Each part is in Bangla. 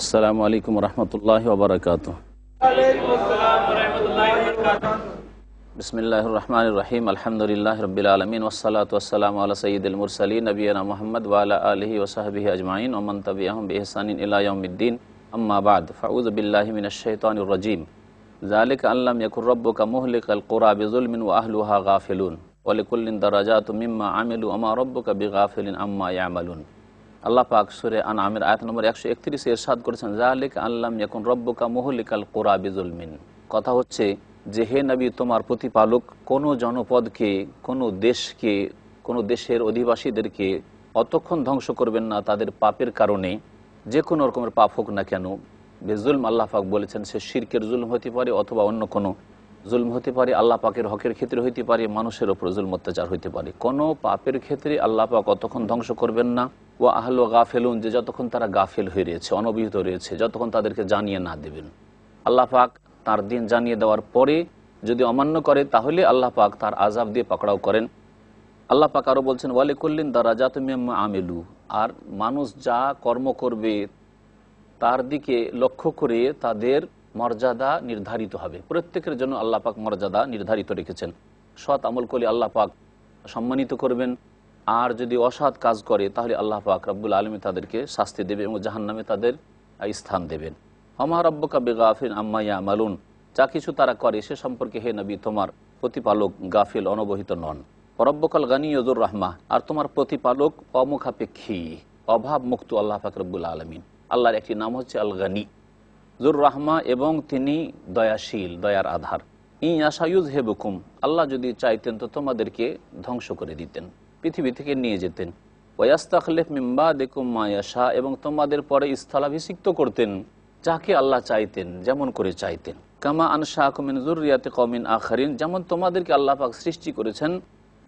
আসসালামু আলাইকুম রহমতুল্লাহি ওয়া বারাকাতুহু। বিসমিল্লাহির রহমানির রহিম। আলহামদুলিল্লাহি রাব্বিল আলামিন ওয়াসসালাতু ওয়াসসালামু আলা সাইয়্যিদিল মুরসালিন নবিয়িনা মুহাম্মদ ওয়া আলা আলিহি ওয়া সাহবিহি আজমাইন ওয়া মান তাবিআহুম বিইহসানিন ইলা ইয়াউমিদ্দিন। আম্মা বা'দ, ফাউযু বিল্লাহি মিনাশ শাইতানির রাজীম। যালিকা আল্লাম ইয়াকুর রাব্বুকা মুহলিকাল কুরা বিযুলমিন ওয়া আহলুহা গাফিলুন ওয়া লিকুল্লিন দারাজাতুম মিম্মা আমিলু ওয়া মা রাব্বুকা বিগাফিলিন আম্মা ইয়ামালুন। আল্লাহ পাক সূরা আনআমের আয়াত নম্বর 131 ইরশাদ করেছেন, যালিকা আল্লাম ইয়াকুন রাব্বুকা মুহলিকাল কুরা বিযুলমিন। কথা হচ্ছে যে হে নবী, তোমার প্রতিপালক কোনো জনপদকে, কোনো দেশকে, কোনো দেশের অধিবাসীদেরকে অতক্ষণ ধ্বংস করবেন না তাদের পাপের কারণে, যে কোনো রকমের পাপ হোক না কেন। বেজুলম আল্লাহ পাক বলেছেন, সে শিরকের জুলম হতে পারে অথবা অন্য কোনো জুলম হতে পারে, আল্লাহ পাকের হকের ক্ষেত্রে হইতে পারে, মানুষের ওপর জুলম অত্যাচার হইতে পারে। কোনো পাপের ক্ষেত্রে আল্লাহ পাক অতক্ষণ ধ্বংস করবেন না। ও আহল গাফেলুন, যে যতক্ষণ তারা গাফেল হয়ে রয়েছে, অনভিহিত রয়েছে, যতক্ষণ তাদেরকে জানিয়ে না দেবেন। আল্লাহ পাক তার দিন জানিয়ে দেওয়ার পরে যদি অমান্য করে তাহলে আল্লাহ পাক তার আযাব দিয়ে পাকড়াও করেন। আল্লাহ পাক আরও বলছেন, ওয়ালিকুল্লিন দারাজাতুম মিম্মা আমিলু, আর মানুষ যা কর্ম করবে তার দিকে লক্ষ্য করে তাদের মর্যাদা নির্ধারিত হবে। প্রত্যেকের জন্য আল্লাহ পাক মর্যাদা নির্ধারিত রেখেছেন। সৎ আমল করলে আল্লাহ পাক সম্মানিত করবেন, আর যদি অসৎ কাজ করে তাহলে আল্লাহ পাক রব্বুল আলামিন তাদেরকে শাস্তি দেবে এবং জাহান্নামে তাদের স্থান দেবেন। আমা রাব্বুকা বিগাফিলিন আম্মা ইয়ামালুন, যা কিছু তারা করে সে সম্পর্কে হে নবী তোমার প্রতিপালক গাফিল, অনবহিত নন। রব্বুকাল গানিয়্যু যুর রাহমা, আর তোমার প্রতিপালক অমুখাপেক্ষী, অভাব মুক্ত আল্লাহ পাক রব্বুল আলামিন। আল্লাহর একটি নাম হচ্ছে আল গানি, যুর রাহমা, এবং তিনি দয়াশীল, দয়ার আধার। ইয়াশা ইউযহিবুকুম, আল্লাহ যদি চাইতেন তো তোমাদেরকে ধ্বংস করে দিতেন, পৃথিবী থেকে নিয়ে যেতেন। ওয়াস্তাখলিফ মিন বাদিকুম মা ইয়াশা, এবং তোমাদের পরে স্থলাভিষিক্ত করতেন যাকে আল্লাহ চাইতেন, যেমন করে চাইতেন। কামা আনশাকুম মিন যুররিয়াতি কওমিন আখারিন, যেমন তোমাদেরকে আল্লাহ পাক সৃষ্টি করেছেন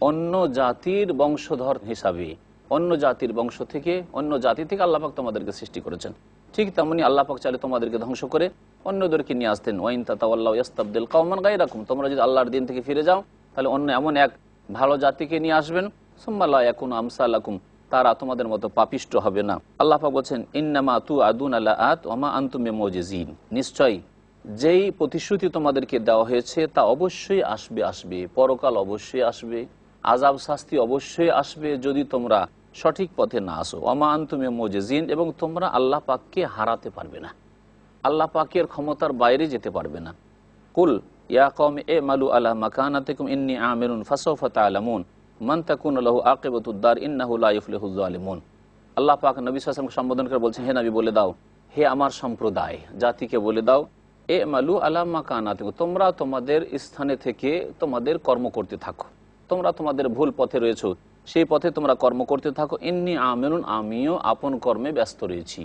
অন্য জাতির বংশধর হিসাবে, অন্য জাতির বংশ থেকে, অন্য জাতি থেকে আল্লাহ পাক তোমাদেরকে সৃষ্টি করেছেন। ঠিক তেমনি আল্লাহ পাক চাইলে তোমাদেরকে ধ্বংস করে অন্যদেরকে নিয়ে আসতেন। ওয়াইন তাতাওয়াল্লাউ ইস্তাবদিল কওমান গায়রাকুম, তোমরা যদি আল্লাহর দিন থেকে ফিরে যাও তাহলে অন্য এমন এক ভালো জাতিকে নিয়ে আসবেন। সুম্মা লা ইয়াকুনু আমসালাকুম, তারা তোমাদের মতো পাপিষ্ট হবে না। আল্লাহ পাক বলছেন, ইন্নামা তুআদুনা লাআত ওয়া মা আনতুম বিমুজিজিন, নিশ্চয় যেই প্রতিশ্রুতি তোমাদেরকে দেওয়া হয়েছে তা অবশ্যই আসবে, পরকাল অবশ্যই আসবে, আযাব শাস্তি অবশ্যই আসবে যদি তোমরা সঠিক পথে না আসো। ওয়া মা আনতুম বিমুজিজিন, এবং তোমরা আল্লাহ পাককে হারাতে পারবে না, আল্লাহ পাকের ক্ষমতার বাইরে যেতে পারবে না। কুল ইয়া কওমি আমালু আলা মাকানাতিকুম ইন্নী আমিলুন ফাসাউফা তা'লামুন মান তাকুনু লাহু আকিবাতুদ দার ইন্নাহু লা ইফলিহুজ জালিমুন। আল্লাহ পাক নবী সাল্লাল্লাহু আলাইহি ওয়াসাল্লামকে সম্বোধন করে বলছেন, হে নবী বলে দাও, হে আমার সম্প্রদায় জাতিকে বলে দাও, আমালু আলা মাকানাতিকুম, তোমরা তোমাদের স্থানে থেকে তোমাদের কর্ম করতে থাকো। তোমরা তোমাদের ভুল পথে রয়েছো, সেই পথে তোমরা কর্ম করতে থাকো। ইন্নী আমিলুন, আমিও আপন কর্মে ব্যস্ত রয়েছি,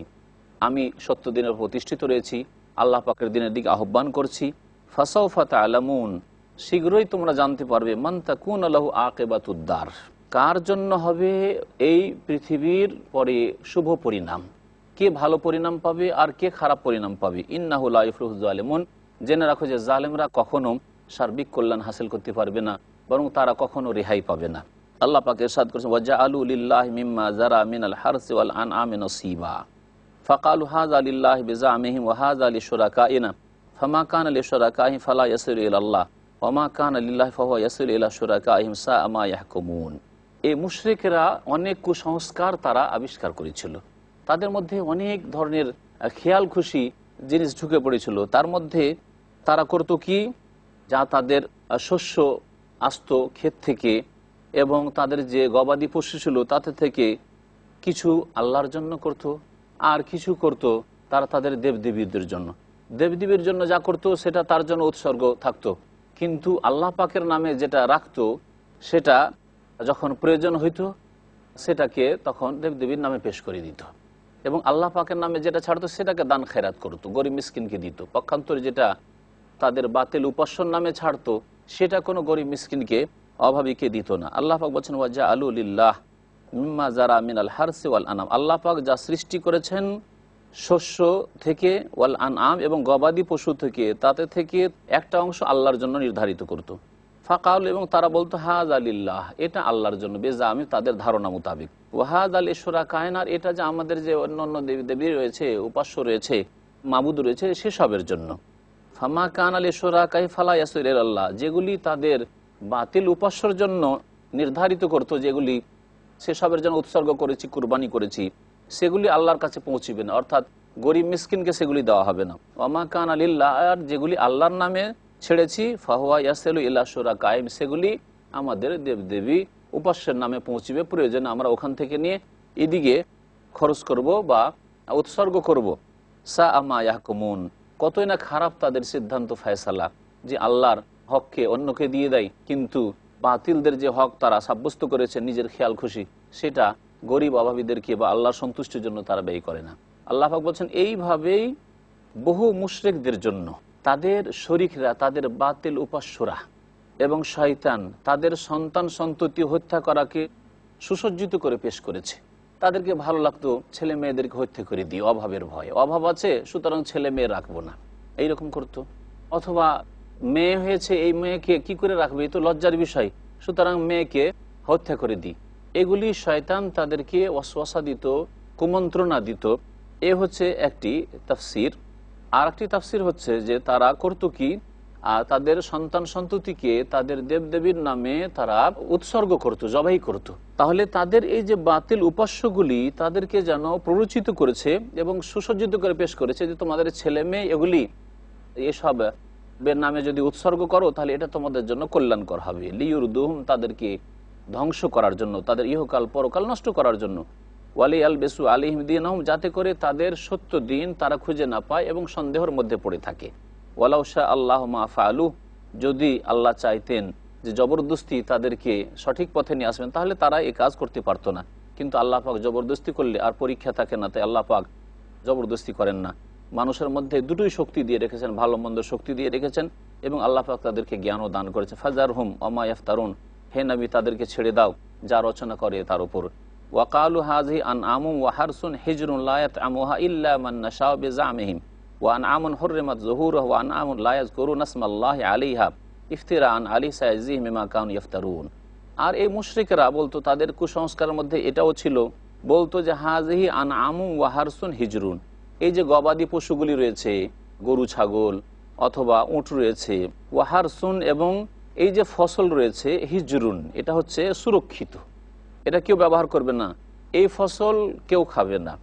আমি সত্য দিনের প্রতিষ্ঠিত রয়েছি, আল্লাহ পাকের দিনের দিকে আহ্বান করছি। ফাসাউফা তা'লামুন, শীঘ্রই তোমরা জানতে পারবে, মান তাকুনু লাহু আকিবাতুদ দার, কার জন্য হবে এই পৃথিবীর পরে শুভ পরিণাম, কে ভালো পরিণাম পাবে আর কে খারাপ পরিণাম পাবে। ইন্নাহু লা ইফলিহুজ জালিমুন, জেনে রাখো যে জালেমরা কখনো সার্বিক কল্যাণ হাসিল করতে পারবে না, বরং তারা কখনো রেহাই পাবে না। আল্লাহ পাক ইরশাদ করেছেন, ওয়াজআলু লিল্লাহি মিম্মা যারা মিনাল হারসি ওয়াল আনআমি নসিবা ফাকালু হাযা লিল্লাহি বিজামিহিম ওয়া হাযা লিশুরাকাইনা ফামা কানা লিশুরাকাইহিম ফালা ইয়াসিলু ইলাল্লাহ ওয়া মা কানা লিল্লাহি ফাহুয়া ইয়াসিলু ইলা শুরাকাইহিম সাআ মা ইয়াহকুমুন। এই মুশরিকরা অনেক কুসংস্কার তারা আবিষ্কার করেছিল, তাদের মধ্যে অনেক ধরনের খেয়াল খুশি জিনিস ঢুকে পড়েছিল। তার মধ্যে তারা করতো কি, যা তাদের শস্য আসতো ক্ষেত থেকে এবং তাদের যে গবাদি পশু ছিল তাতে থেকে কিছু আল্লাহর জন্য করত, আর কিছু করত তারা তাদের দেবদেবীদের জন্য। দেবদেবীর জন্য যা করত সেটা তার জন্য উৎসর্গ থাকতো, কিন্তু আল্লাহ পাকের নামে যেটা রাখতো সেটা যখন প্রয়োজন হইতো সেটাকে তখন দেবদেবীর নামে পেশ করে দিত, এবং আল্লাহ পাকের নামে যেটা ছাড়তো সেটাকে দান খেরাত করতো, গরিব মিসকিনকে দিত। পক্ষান্তরে যেটা তাদের বাতিল উপাস্যর নামে ছাড়তো সেটা কোনো গরিব মিসকিনকে, অভাবীকে দিত না। আল্লাহ পাক বলছেন, ওয়াজআলু লিল্লাহ মিম্মা যারা মিনাল হারসি ওয়াল আনাম, আল্লাহ পাক যা সৃষ্টি করেছেন শস্য থেকে, ওয়াল আনআম, এবং গবাদি পশু থেকে, তাতে থেকে একটা অংশ আল্লাহর জন্য নির্ধারিত করত। ফাকাল, এবং তারা বলতো হাযা লিল্লাহ, এটা আল্লাহর জন্য, বেজামি তাদের ধারণা মোতাবেক। ওয়াহাদ আল ইশরা কায়নার, এটা যে আমাদের যে অন্য অন্য দেবী দেবী রয়েছে, উপাস্য রয়েছে, মাবুদ রয়েছে, সেসবের জন্য। ফামা কান আল ইশরা কাই ফালা ইয়াসির আল্লাহ, যেগুলি তাদের বাতিল উপাস্যর জন্য নির্ধারিত করতো, যেগুলি সেসবের জন্য উৎসর্গ করেছি, কুরবানি করেছি, সেগুলি আল্লাহর কাছে পৌঁছিবে না, অর্থাৎ গরিব মিসকিনকে সেগুলি দেওয়া হবে না। ওয়ামা কান আলিল্লাহ, আর যেগুলি আল্লাহর নামে ছেড়েছি, ফাহুয়া ইয়াসেলু ইলা শুরা কায়েম, সেগুলি আমাদের দেবদেবী উপাস্যের নামে পৌঁছিবে, প্রয়োজনে আমরা ওখান থেকে নিয়ে এদিকে খরচ করব বা উৎসর্গ করব। সা আমা ইয়াহকুমুন, কতই না খারাপ তাদের সিদ্ধান্ত ফয়সালা, যে আল্লাহর হককে অন্যকে দিয়ে দেয়, কিন্তু বাতিলদের যে হক তারা সাব্যস্ত করেছে নিজের খেয়াল খুশি, সেটা গরিব অভাবীদেরকে বা আল্লাহর সন্তুষ্টির জন্য তারা ব্যয় করে না। আল্লাহ পাক বলছেন এইভাবেই বহু মুশরিকদের জন্য তাদের শরীকরা, তাদের বাতিল উপাস্যরা এবং শয়তান তাদের সন্তান সন্ততি হত্যা করাকে সুসজ্জিত করে পেশ করেছে। তাদেরকে ভালো লাগতো ছেলে মেয়েদেরকে হত্যা করে দিই, অভাবের ভয়ে, অভাব আছে সুতরাং ছেলে মেয়ে রাখবো না, এইরকম করতো। অথবা মেয়ে হয়েছে, এই মেয়েকে কি করে রাখবে, এই তো লজ্জার বিষয়, সুতরাং মেয়েকে হত্যা করে দিই। এগুলি শয়তান তাদেরকে ওয়াসওয়াসা দিত, কুমন্ত্রণা দিত। এ হচ্ছে একটি তাফসির। আর একটি তাফসির হচ্ছে যে তারা করতো কি, তাদের সন্তান সন্ততিকে তাদের দেবদেবীর নামে তারা উৎসর্গ করত, জবাই করত। তাহলে তাদের এই যে বাতিল উপাস্যগুলি তাদেরকে যেন প্ররোচিত করেছে এবং সুসজ্জিত করে পেশ করেছে যে তোমাদের ছেলে মেয়ে এগুলি এসব নামে যদি উৎসর্গ করো তাহলে এটা তোমাদের জন্য কল্যাণকর হবে। লিয়ুরদুহুম, তাদেরকে ধ্বংস করার জন্য, তাদের ইহকাল পরকাল নষ্ট করার জন্য। ওয়ালি আল বেসু আলিহিম দীনহুম, যাতে করে তাদের সত্য দিন তারা খুঁজে না পায় এবং সন্দেহের মধ্যে পড়ে থাকে। ওয়ালাউ শা আল্লাহু মা ফাআলু, যদি আল্লাহ চাইতেন যে জবরদস্তি তাদেরকে সঠিক পথে নিয়ে আসবেন তাহলে তারা এই কাজ করতে পারতো না। কিন্তু আল্লাহ পাক জবরদস্তি করলে আর পরীক্ষা থাকে না, তাই আল্লাহ পাক জবরদস্তি করেন না। মানুষের মধ্যে দুটোই শক্তি দিয়ে রেখেছেন, ভালো মন্দ শক্তি দিয়ে রেখেছেন, এবং আল্লাহ পাক তাদেরকে জ্ঞানও দান করেছেন। ফাজারহুম ওমা ইফতারুন, হে নবী তাদেরকে ছেড়ে দাও যা রচনা করে তার উপর। ওয়াকালু হাযিহি আনআমুন ওয়া হারসুন হিজরুন লা ইয়াতআমুহা ইল্লা মান নাশাউ বিজামিহিম ওয়া আনআমুন হুররিমাত যুহুরুহা ওয়া আনআমুন লা ইয়াযকুরুনা ইসমাল্লাহি আলাইহা ইফতিরাআন আলাইহি সায়াজিহিম বিমা কানু ইফতারুন। আর এই মুশরিকরা বলতো, তাদের কুসংস্কারের মধ্যে এটাও ছিল, বলতো যে হাযিহি আনআমুন ওয়া হারসুন হিজরুন, এই যে গবাদি পশুগুলি রয়েছে, গরু ছাগল অথবা উট রয়েছে, ওয়া হারসুন, এবং এই যে ফসল রয়েছে, হিজরুন, এটা হচ্ছে সুরক্ষিত, এটা কেউ ব্যবহার করবে না, এই ফসল কেউ খাবে না,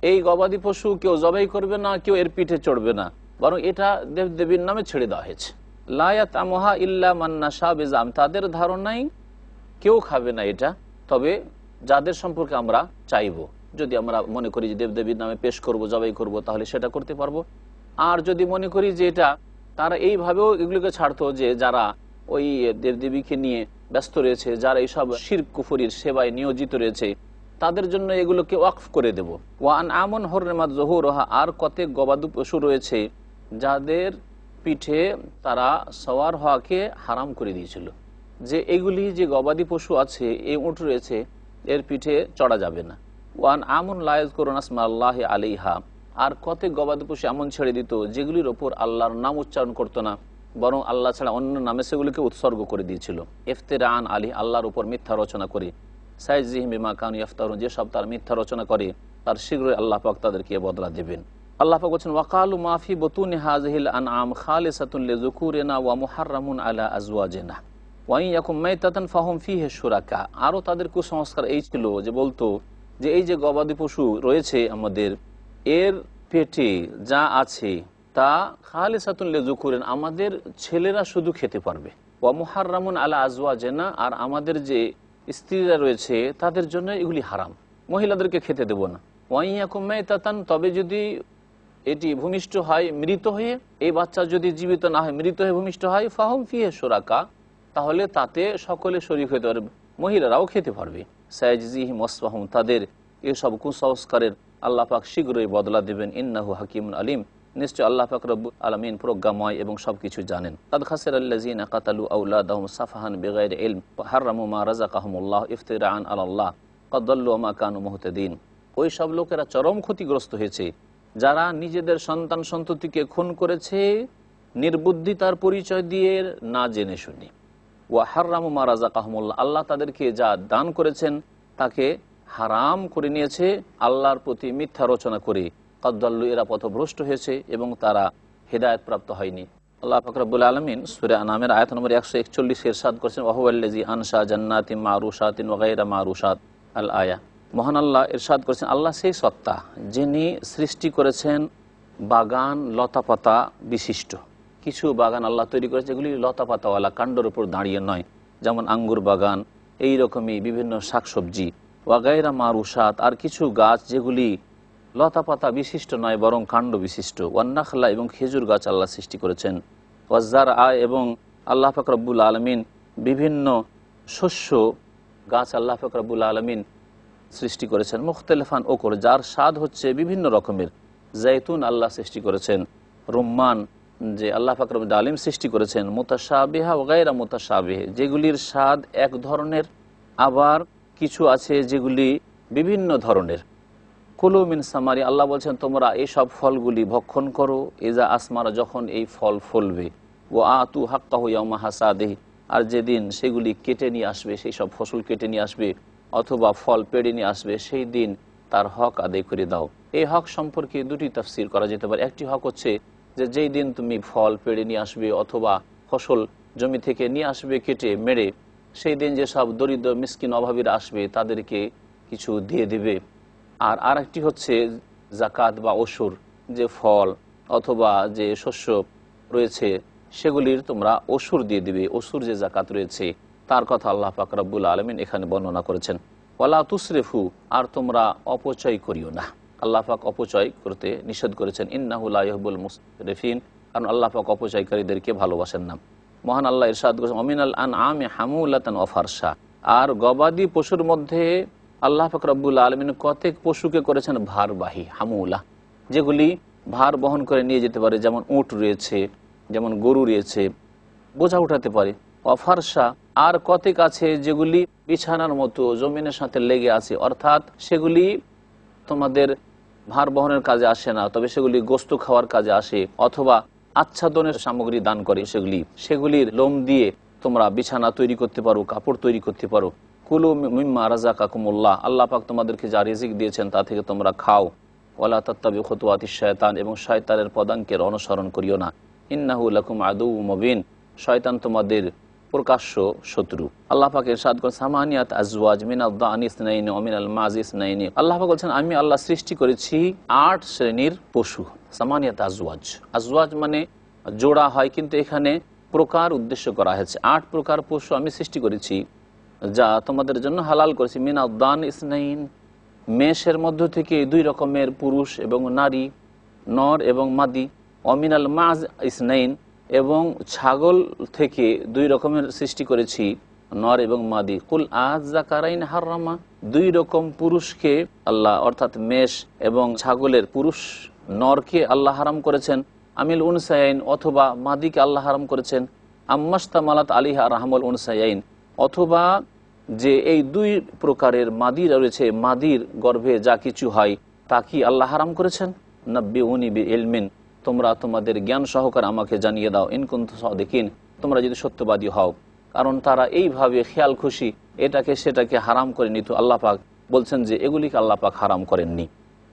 এই গবাদি পশু কেউ জবাই করবে না, কেউ এর পিঠে চড়বে না, বরং এটা দেবদেবীর নামে ছেড়ে দেওয়া হয়েছে। লা ইয়াতআমুহা ইল্লা মান নাশাউ বিজাম, তাদের ধারণাই কেউ খাবে না এটা, তবে যাদের সম্পর্কে আমরা চাইবো, যদি আমরা মনে করি যে দেবদেবীর নামে পেশ করব, জবাই করব, তাহলে সেটা করতে পারবো। আর যদি মনে করি যে এটা, তারা এইভাবেও এগুলোকে ছাড়তো যে যারা ওই দেবদেবীকে নিয়ে ব্যস্ত রয়েছে, যারা এইসব শিরক কুফরির সেবায় নিয়োজিত রয়েছে, তাদের জন্য এগুলোকে ওয়াকফ করে দেব। ওয়ান আমন হরমাত জহুরহা, আর কতক গবাদি পশু রয়েছে যাদের পিঠে তারা সওয়ার হওয়াকে হারাম করে দিয়েছিল, যে এগুলি যে গবাদি পশু আছে, এই উট রয়েছে, এর পিঠে চড়া যাবে না। ওয়ান আমন লা ইয়াযকুরুনা ইসমাল্লাহি আলাইহা, আর কতক গবাদি পশু এমন ছেড়ে দিত যেগুলির ওপর আল্লাহর নাম উচ্চারণ করতো না, বরং আল্লাহ ছাড়া অন্য নামে সেগুলিকে উৎসর্গ করে দিয়েছিল। ইফতিরাআন আলাইহি, আল্লাহর উপর মিথ্যা রচনা করে। সায়াজিহিম বিমা কানু ইফতারুন, যেসব তার মিথ্যা রচনা করে তার শীঘ্রই আল্লাহ পাক তাদেরকে বদলা দেবেন। আল্লাহ পাক বলছেন ওয়াকালু মা ফি বুতুনি হাযিহিল আনআম খালিসাতুন লিযুকুরিনা ওয়া মুহাররামুন আলা আজওয়াজিনা ওয়া ইন ইয়াকুম মাইতাতান ফাহুম ফীহি শুরাকা। আরও তাদের কুসংস্কার এই ছিল যে বলতো যে এই যে গবাদি পশু রয়েছে আমাদের, এর পেটে যা আছে তা খালিসাতুন লিযুকুরিন, আমাদের ছেলেরা শুধু খেতে পারবে, ওয়া মুহাররামুন আলা আজওয়াজিনা, আর আমাদের যে স্ত্রীরা রয়েছে তাদের জন্য এগুলি হারাম, মহিলাদেরকে খেতে দেব না। ওয়া ইন ইয়াকুম মাইতাতান, তবে যদি এটি ভূমিষ্ঠ হয় মৃত হয়ে, এই বাচ্চা যদি জীবিত না হয়, মৃত হয়ে ভূমিষ্ঠ হয়, ফাহুম ফীহি শুরাকা, তাহলে তাতে সকলে শরীক হতে পারবে, মহিলারাও খেতে পারবে। সায়াজিহিম ওয়াসফাহুম, তাদের এসব কুসংস্কারের আল্লাহ পাক শীঘ্রই বদলা দেবেন। ইন্নাহু হাকিমুন আলিম, নিশ্চয় আল্লাহ পাক রব্বুল আলামিন প্রজ্ঞাময় এবং সবকিছু জানেন। কাদ খাসিরাল্লাযিনা কাতালু আওলাদাহুম সাফাহান বিগাইরি ইলম ওয়া হাররামু মা রাযাকাহুমুল্লাহ ইফতিরাআন আলাল্লাহ ক্বাদ দাল্লু ওয়া মা কানু মুহতাদিন। ওই সব লোকেরা চরম ক্ষতিগ্রস্ত হয়েছে যারা নিজেদের সন্তান সন্ততিকে খুন করেছে নির্বুদ্ধিতার পরিচয় দিয়ে, না জেনে শুনে। ওয়া হাররামু মা রাযাকাহুমুল্লাহ, আল্লাহ তাদেরকে যা দান করেছেন তাকে হারাম করে নিয়েছে আল্লাহর প্রতি মিথ্যা রচনা করে। কদ্দাল্লু, এরা পথভ্রষ্ট হয়েছে এবং তারা হেদায়েত প্রাপ্ত হয়নি। আল্লাহ পাক রব্বুল আলামিন সূরা আনামের আয়াত নম্বর 141 ইরশাদ করেছেন, ওয়াহুয়াল্লাযী আনশা জান্নাতিন মারুশাতিন ওয়া গায়রা মারুশাত, আল আয়া। মহান আল্লাহ ইরশাদ করেছেন, আল্লাহ সেই সত্তা যিনি সৃষ্টি করেছেন বাগান লতাপাতা বিশিষ্ট। কিছু বাগান আল্লাহ তৈরি করেছে যেগুলি লতাপাতাওয়ালা, কাণ্ডের উপর দাঁড়িয়ে নয়, যেমন আঙ্গুর বাগান, এই রকমই বিভিন্ন শাকসবজি। ওয়া গায়রা মারুশাত, আর কিছু গাছ যেগুলি লতাপাতা বিশিষ্ট নয় বরং কাণ্ড বিশিষ্ট। ওয়ান্নাখলা, এবং খেজুর গাছ আল্লাহ সৃষ্টি করেছেন। ওয়াজ্জারআ, এবং আল্লাহ পাক রব্বুল আলামিন বিভিন্ন শস্য গাছ আল্লাহ পাক রব্বুল আলামিন সৃষ্টি করেছেন। মুখতালিফান ওকর, যার স্বাদ হচ্ছে বিভিন্ন রকমের। জাইতুন আল্লাহ সৃষ্টি করেছেন। রুম্মান যে আল্লাহ পাক রব্বুল আলামিন সৃষ্টি করেছেন। মুতাশাবিহা ওয়া গায়রা মুতাশাবিহ, যেগুলির স্বাদ এক ধরনের, আবার কিছু আছে যেগুলি বিভিন্ন ধরনের। কুলু মিন সামারি, আল্লাহ বলছেন তোমরা এই সব ফলগুলি ভক্ষণ করো, ইজা আসমারা, যখন এই ফল ফলবে। ও আতু হাক্কাহু ইয়াউমা হাসাদিহি, আর যেদিন সেগুলি কেটে নিয়ে আসবে, সেই সব ফসল কেটে নিয়ে আসবে অথবা ফল পেড়ে নিয়ে আসবে, সেই দিন তার হক আদায় করে দাও। এই হক সম্পর্কে দুটি তাফসীর করা যেতে পারে। একটি হক হচ্ছে যে যেই দিন তুমি ফল পেড়ে নিয়ে আসবে অথবা ফসল জমি থেকে নিয়ে আসবে কেটে মেরে, সেই দিন যেসব দরিদ্র মিসকিন অভাবীরা আসবে তাদেরকে কিছু দিয়ে দিবে। আর আরেকটি হচ্ছে জাকাত বা অসুর, যে ফল অথবা যে শস্য রয়েছে সেগুলির তোমরা অসুর দিয়ে দিবে। অসুর যে জাকাত রয়েছে তার কথা আল্লাহ পাক রব্বুল আলামিন এখানে বর্ণনা করেছেন। ওয়ালা তুসরিফু, আর তোমরা অপচয় করিও না। আল্লাহ পাক অপচয় করতে নিষেধ করেছেন। ইন্নাহু লা ইউহিব্বুল মুসরিফিন, কারণ আল্লাহ পাক অপচয়কারীদেরকে ভালোবাসেন না। মহান আল্লাহ ইরশাদ করেছেন, ওমিনাল আনআমি হামুলাতান ওয়া ফারশা, আর গবাদি পশুর মধ্যে আল্লাহ পাক রব্বুল আলামিন কতক পশুকে করেছেন ভারবাহী, হামুলা, যেগুলি ভার বহন করে নিয়ে যেতে পারে, যেমন উট রয়েছে, যেমন গরু রয়েছে, বোঝা উঠাতে পারে। অফারসা, আর কতক আছে যেগুলি বিছানার মতো জমিনের সাথে লেগে আছে, অর্থাৎ সেগুলি তোমাদের ভার বহনের কাজে আসে না, তবে সেগুলি গোস্ত খাওয়ার কাজে আসে, অথবা আচ্ছাদনের সামগ্রী দান করে। সেগুলির লোম দিয়ে তোমরা বিছানা তৈরি করতে পারো, কাপড় তৈরি করতে পারো। কুলু মিম্মা রাযাকাকুমুল্লাহ, আল্লাহ পাক তোমাদেরকে যা রিজিক দিয়েছেন তা থেকে তোমরা খাও। ওয়ালা তাত্তাবিউ খুতুওয়াতিশ শায়তান, এবং শয়তানের পদাঙ্কের অনুসরণ করিও না। ইন্নাহু লাকুম আদুউম মুবিন, শয়তান তোমাদের প্রকাশ্য শত্রু। আল্লাহ পাক ইরশাদ করেন, সামানিয়াত আজওয়াজ মিনাদ দানি ইসনাইনি ওয়া মিনাল মাজি ইসনাইনি, আল্লাহ পাক বলেন আমি আল্লাহ সৃষ্টি করেছি 8 শ্রেণীর পশু। সামানিয়াত আজওয়াজ, আজওয়াজ মানে জোড়া হয়, কিন্তু এখানে প্রকার উদ্দেশ্য করা হয়েছে। 8 প্রকার পশু আমি সৃষ্টি করেছি যা তোমাদের জন্য হালাল করেছি। মিনাদ দান ইসনাইন, মেষের মধ্য থেকে 2 রকমের পুরুষ এবং নারী, নর এবং মাদি। অমিনাল মাজ ইসনাইন, এবং ছাগল থেকে 2 রকমের সৃষ্টি করেছি, নর এবং মাদি। কুল আজ জাকারাইন হারামা, 2 রকম পুরুষকে আল্লাহ, অর্থাৎ মেষ এবং ছাগলের পুরুষ নরকে আল্লাহ হারাম করেছেন। আমিল উনসায়াইন, অথবা মাদিকে আল্লাহ হারাম করেছেন। আম্মাস্তামালাত আলিহা রাহমুল উনসায়াইন, অথবা যে এই 2 প্রকারের মাদি রয়েছে, মাদির গর্ভে যা কিছু হয় তা কি আল্লাহ হারাম করেছেন। নাব্বিউনি বিইলমিন, তোমরা তোমাদের জ্ঞান সহকারে আমাকে জানিয়ে দাও। ইন কুনতুম সাদিকিন, তোমরা যদি সত্যবাদী হও। কারণ তারা এইভাবে খেয়াল খুশি এটাকে সেটাকে হারাম করে নিত। আল্লাহ পাক বলছেন যে এগুলিকে আল্লাহ পাক হারাম করেননি।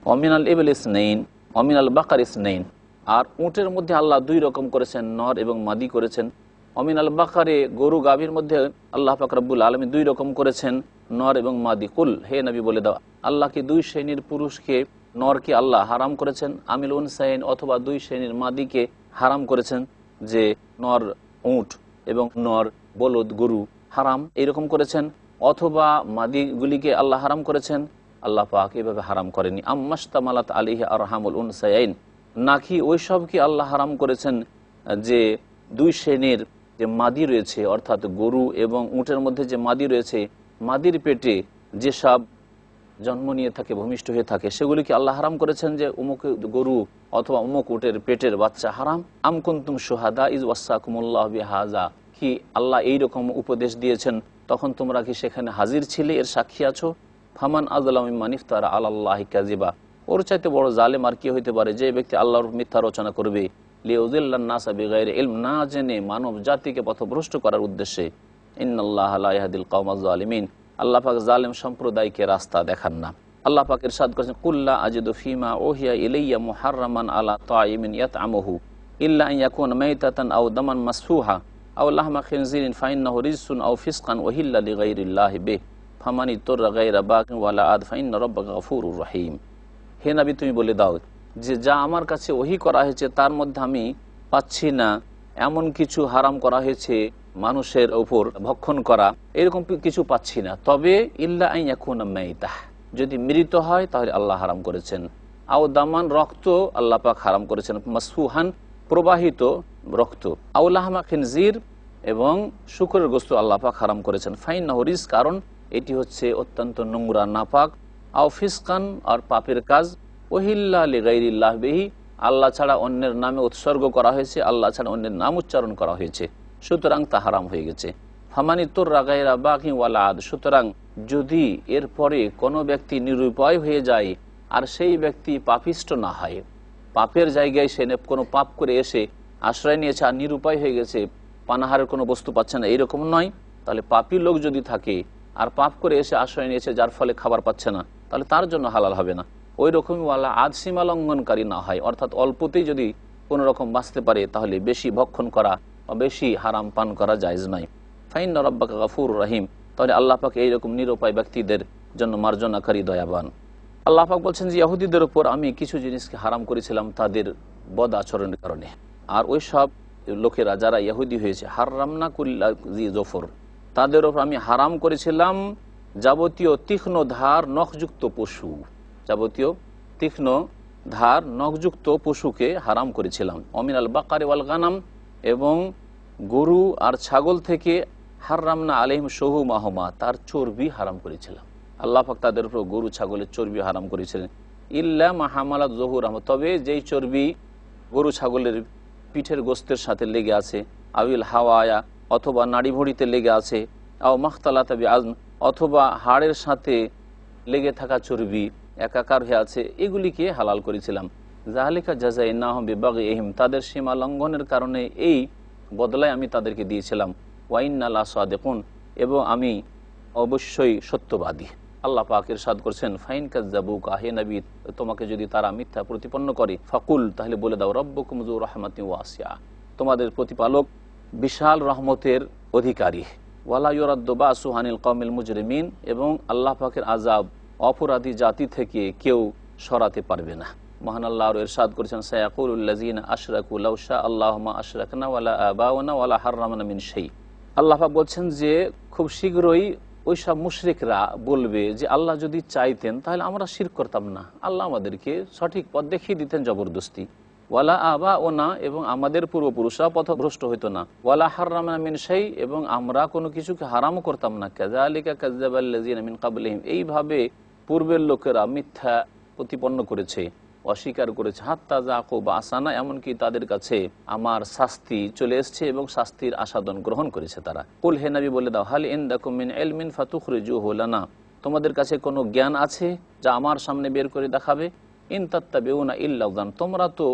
অমিনাল ইবল ইসনাইন অমিনাল বাকার ইসনাইন, আর উটের মধ্যে আল্লাহ 2 রকম করেছেন, নর এবং মাদি করেছেন। অমিনাল বাকারে, গরু গাভীর মধ্যে আল্লাহ পাক রব্বুল আলামিন 2 রকম করেছেন, নর এবং মাদি। কুল, হে নবী বলে দাও, আল্লাহকে 2 শ্রেণীর পুরুষকে, নরকে আল্লাহ হারাম করেছেন। আমিল উনসাইন, অথবা 2 শ্রেণীর মাদিকে হারাম করেছেন, যে নর উট এবং নর বলদ গরু হারাম এরকম করেছেন, অথবা মাদিগুলিকে আল্লাহ হারাম করেছেন। আল্লাহ পাক এভাবে হারাম করেনি। আম্মাস্তামালাত আলাইহি আরহামুল উনসায়াইন, নাকি ওই সব কি আল্লাহ হারাম করেছেন যে 2 শ্রেণীর যে মাদি রয়েছে, অর্থাৎ গরু এবং উটের মধ্যে যে মাদি রয়েছে, মাদির পেটে যেসব জন্ম নিয়ে থাকে, ভূমিষ্ঠ হয়ে থাকে, সেগুলিকে আল্লাহ হারাম করেছেন, যে অমুক গরু অথবা অমুক উটের পেটের বাচ্চা হারাম। আম কুনতুম শুহাদা ইজ ওয়াসাকুমুল্লাহ বিহাযা, কি আল্লাহ এইরকম উপদেশ দিয়েছেন তখন তোমরা কি সেখানে হাজির ছিলে, এর সাক্ষী আছো। ফামান আযলামু মিম্মান ইফতারা আলাল্লাহি কাযিবা, ওর চাইতে বড় জালেম আর কি হইতে পারে, যে ব্যক্তি আল্লাহর মিথ্যা রচনা করবে। লিউযিল্লান নাসা বিগাইরি ইলম, না জেনে মানব জাতিকে পথভ্রষ্ট করার উদ্দেশ্যে। ইন্নাল্লাহা লা ইয়াহদিল কওমাজ জালিমিন, আল্লাহ পাক জালেম সম্প্রদায়কে রাস্তা দেখান না। আল্লাহ পাক ইরশাদ করেছেন, কুল্লা আজিদু ফিমা ওহিয়া ইলাইয়া মুহাররামান আলা তাইমিন ইয়াতআমুহু ইল্লা আন ইয়াকুনা মাইতাতান আও দামান মাসফুহা আও লাহমা খিনজিরিন ফাইন্নাহু রিজসুন আও ফিসকান ওহিল্লা লিগাইরিল্লাহি বিহি ফামান ইত্তারা গায়রা বাগিন ওয়ালা আদ ফাইন্না রাব্বাকা গফুরুর রহিম। হে নবী, তুমি বলে দাও যে যা আমার কাছে ওহী করা হয়েছে তার মধ্যে আমি পাচ্ছি না এমন কিছু হারাম করা হয়েছে মানুষের ওপর ভক্ষণ করা, এরকম কিছু পাচ্ছি না। তবে ইল্লা আন ইয়াকুনা মাইতাহ, যদি মৃত হয় তাহলে আল্লাহ হারাম করেছেন। আও দামান, রক্ত আল্লাহ পাক হারাম করেছেন, মাসফুহান, প্রবাহিত রক্ত। আও লাহমা খিনজির, এবং শুকরের গোশত আল্লাহ পাক হারাম করেছেন। ফাইন্নাহু রিজ, কারণ এটি হচ্ছে অত্যন্ত নোংরা নাপাক। আও ফিসকান, আর পাপের কাজ। ওহিল্লা লিগাইরিল্লাহ বিহি, আল্লাহ ছাড়া অন্যের নামে উৎসর্গ করা হয়েছে, আল্লাহ ছাড়া অন্যের নাম উচ্চারণ করা হয়েছে, সুতরাং তা হারাম হয়ে গেছে। ফামানি তোররা গায়রা বাগিন ওয়ালা আদ, সুতরাং যদি এরপরে কোনো ব্যক্তি নিরুপায় হয়ে যায় আর সেই ব্যক্তি পাপিষ্ট না হয়, পাপের জায়গায় সে কোনো পাপ করে এসে আশ্রয় নিয়েছে আর নিরুপায় হয়ে গেছে, পানাহারের কোনো বস্তু পাচ্ছে না, এইরকম নয়, তাহলে পাপী লোক যদি থাকে আর পাপ করে এসে আশ্রয় নিয়েছে যার ফলে খাবার পাচ্ছে না, তাহলে তার জন্য হালাল হবে না। ওই রকমই ওয়ালা আদ, সীমা লঙ্ঘনকারী না হয়, অর্থাৎ অল্পতেই যদি কোনো রকম বাঁচতে পারে তাহলে বেশি ভক্ষণ করা বা বেশি হারাম পান করা জায়েজ নয়। ফাইন্না রাব্বাকা গফুরুর রহিম, তাহলে আল্লাহ পাক এইরকম নিরুপায় ব্যক্তিদের জন্য মার্জনাকারী, দয়াবান। আল্লাহ পাক বলছেন যে ইহুদিদের উপর আমি কিছু জিনিসকে হারাম করেছিলাম তাদের বদ আচরণের কারণে, আর ওই সব লোকেরা যারা ইহুদি হয়েছে, হাররামনা কুল্লা জি জফর, তাদের উপর আমি হারাম করেছিলাম যাবতীয় তীক্ষ্ণ ধার নখযুক্ত পশু, যাবতীয় তীক্ষ্ণ ধার নখযুক্ত পশুকে হারাম করেছিলাম। অমিনাল বাকারে ওয়াল গানাম, এবং গরু আর ছাগল থেকে হাররামনা আলাইহিম শুহুমাহুমা, তার চর্বি হারাম করেছিলাম। আল্লাহ পাক তাদের উপর গরু ছাগলের চর্বি হারাম করেছিলেন। ইল্লা মা হামালাত যহুর, তবে যেই চর্বি গরু ছাগলের পিঠের গোস্তের সাথে লেগে আছে, আউল হাওয়ায়া, অথবা নাড়ি ভুঁড়িতে লেগে আছে, আও মাখতালাতা বিআজম, অথবা হাড়ের সাথে লেগে থাকা চর্বি একাকার হয়ে আছে, এগুলিকে হালাল করেছিলাম। যালিকা জাযাইনাহুম বিবাগইহিম, তাদের সীমা লঙ্ঘনের কারণে এই বদলায় আমি তাদেরকে দিয়েছিলাম। ওয়া ইন্না লাসাদিকুন, এবং আমি অবশ্যই সত্যবাদী। আল্লাহ পাক ইরশাদ করছেন, ফাইন কাযযাবুকা, হে নবী, তোমাকে যদি তারা মিথ্যা প্রতিপন্ন করে, ফাকুল, তাহলে বলে দাও, রব্বুকুম যু রাহমাতিন ওয়াসিআ, তোমাদের প্রতিপালক বিশাল রহমতের অধিকারী। ওয়ালা ইউরাদ্দু বাসু আনিল কওমিল মুজরিমিন, এবং আল্লাহ পাকের আযাব অপরাধী জাতি থেকে কেউ সরাতে পারবে না। মহান আল্লাহ আরও ইরশাদ করেছেন, সায়াকুলুল্লাযিনা আশরাকু লাউ শা আল্লাহু মা আশরাকনা ওয়ালা আবাউনা ওয়ালা হাররামনা মিন শাই। আল্লাহ পাক বলছেন যে খুব শীঘ্রই ওই সব মুশরিকরা বলবে যে আল্লাহ যদি চাইতেন তাহলে আমরা শিরক করতাম না, আল্লাহ আমাদেরকে সঠিক পথ দেখিয়ে দিতেন জবরদস্তি। ওয়ালা আবাউনা, এবং আমাদের পূর্বপুরুষরা পথভ্রষ্ট হইতো না। ওয়ালা হাররামনা মিন শাই, এবং আমরা কোনো কিছুকে হারামও করতাম না। কাযালিকা কাযযাবাল্লাযিনা মিন ক্বাবলিহিম, এইভাবে পূর্বের লোকেরা মিথ্যা প্রতিপন্ন করেছে, অস্বীকার করেছে। হাত্তা যাকু বাসানা, এমনকি তাদের কাছে আমার শাস্তি চলে এসছে এবং শাস্তির আস্বাদন গ্রহণ করেছে তারা। কুল, হে নবী, বলে দাও, হাল ইনদাকুম মিন ইলমিন ফাতুখরিজুহু লানা, তোমাদের কাছে কোনো জ্ঞান আছে যা আমার সামনে বের করে দেখাবে? ইন তাত্তাবিউনা ইল্লা যান, তোমরা তো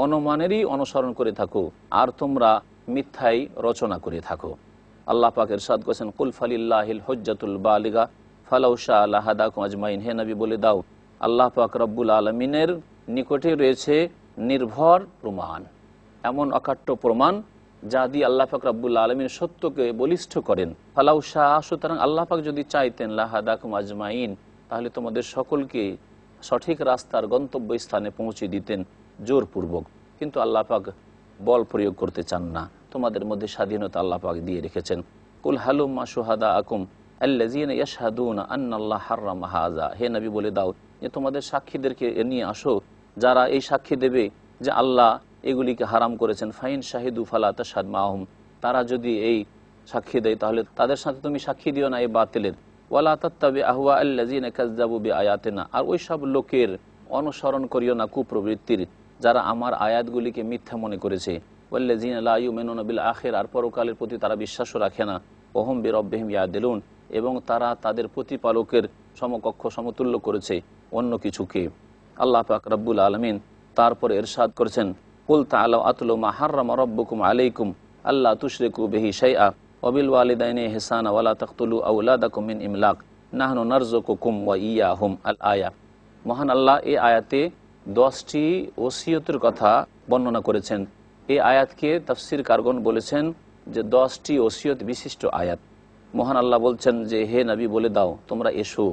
অনুমানেরই অনুসরণ করে থাকো আর তোমরা মিথ্যাই রচনা করে থাকো। আল্লাহ পাক ইরশাদ করেছেন, কুল ফালিল্লাহিল হুজ্জাতুল বালিগা ফালাউ শা লাহাদাকুম আজমাইন, হে নবী, বলে দাও, আল্লাহ পাক রব্বুল আলামিনের নিকটে রয়েছে নির্ভর প্রমাণ, এমন অকাট্য প্রমাণ যা দিয়ে আল্লাহ পাক রব্বুল আলামিন সত্যকে বলিষ্ঠ করেন। ফালাউ শা, সুতরাং আল্লাহ পাক যদি চাইতেন, লাহাদাকুম আজমাইন, তাহলে তোমাদের সকলকে সঠিক রাস্তার গন্তব্য স্থানে পৌঁছে দিতেন জোরপূর্বক, কিন্তু আল্লাহ পাক বল প্রয়োগ করতে চান না। তোমাদের মধ্যে স্বাধীনতা আল্লাহ পাক দিয়ে রেখেছেন। কুল হালুম্মা শুহাদাআকুম আল্লাযীনা ইয়াশহাদুনা আন্নাল্লাহা হাররামা হাযা, হে নবী, বলে দাও যে তোমাদের সাক্ষীদেরকে নিয়ে আসো যারা এই সাক্ষী দেবে যে আল্লাহ এগুলিকে হারাম করেছেন। ফাইন শাহিদু ফালা তাশহাদ মাহুম, তারা যদি এই সাক্ষী দেয় তাহলে তাদের সাথে তুমি সাক্ষী দিও না এই বাতিলের। ওয়ালা তাত্তাবি আহওয়া আল্লাযীনা কাযযাবু বিআয়াতিনা, আর ওই সব লোকের অনুসরণ করিও না কুপ্রবৃত্তির যারা আমার আয়াতগুলিকে মিথ্যা মনে করেছে। ওয়াল্লাযীনা লা ইউমিনুনা বিল আখিরা, আর পরকালের প্রতি তারা বিশ্বাসও রাখে না। ওহুম বিরব্বিহিম ইয়াদিলুন, এবং তারা তাদের প্রতিপালকের সমকক্ষ সমতুল্য করেছে অন্য কিছুকে। আল্লাহ পাক রব্বুল আলামিন তারপরে ইরশাদ করেছেন, কুল তাআলাউ আতলু মা হাররামা রাব্বুকুম আলাইকুম আল্লা তুশরিকু বিহি শাইআ ওয়া বিল ওয়ালিদাইনি ইহসানা ওয়া লা তাকতুলু আওলাদাকুম মিন ইমলাক, নাহনু নারযুকুকুম ওয়া ইয়াহুম আল আয়া। মহান আল্লাহ এই আয়াতে 10টি ওসিয়তের কথা বর্ণনা করেছেন। এই আয়াতকে তাফসির কারগণ বলেছেন যে 10টি ওসিয়ত বিশিষ্ট আয়াত। মহান আল্লাহ বলছেন যে হে নবী বলে দাও তোমরা এসো,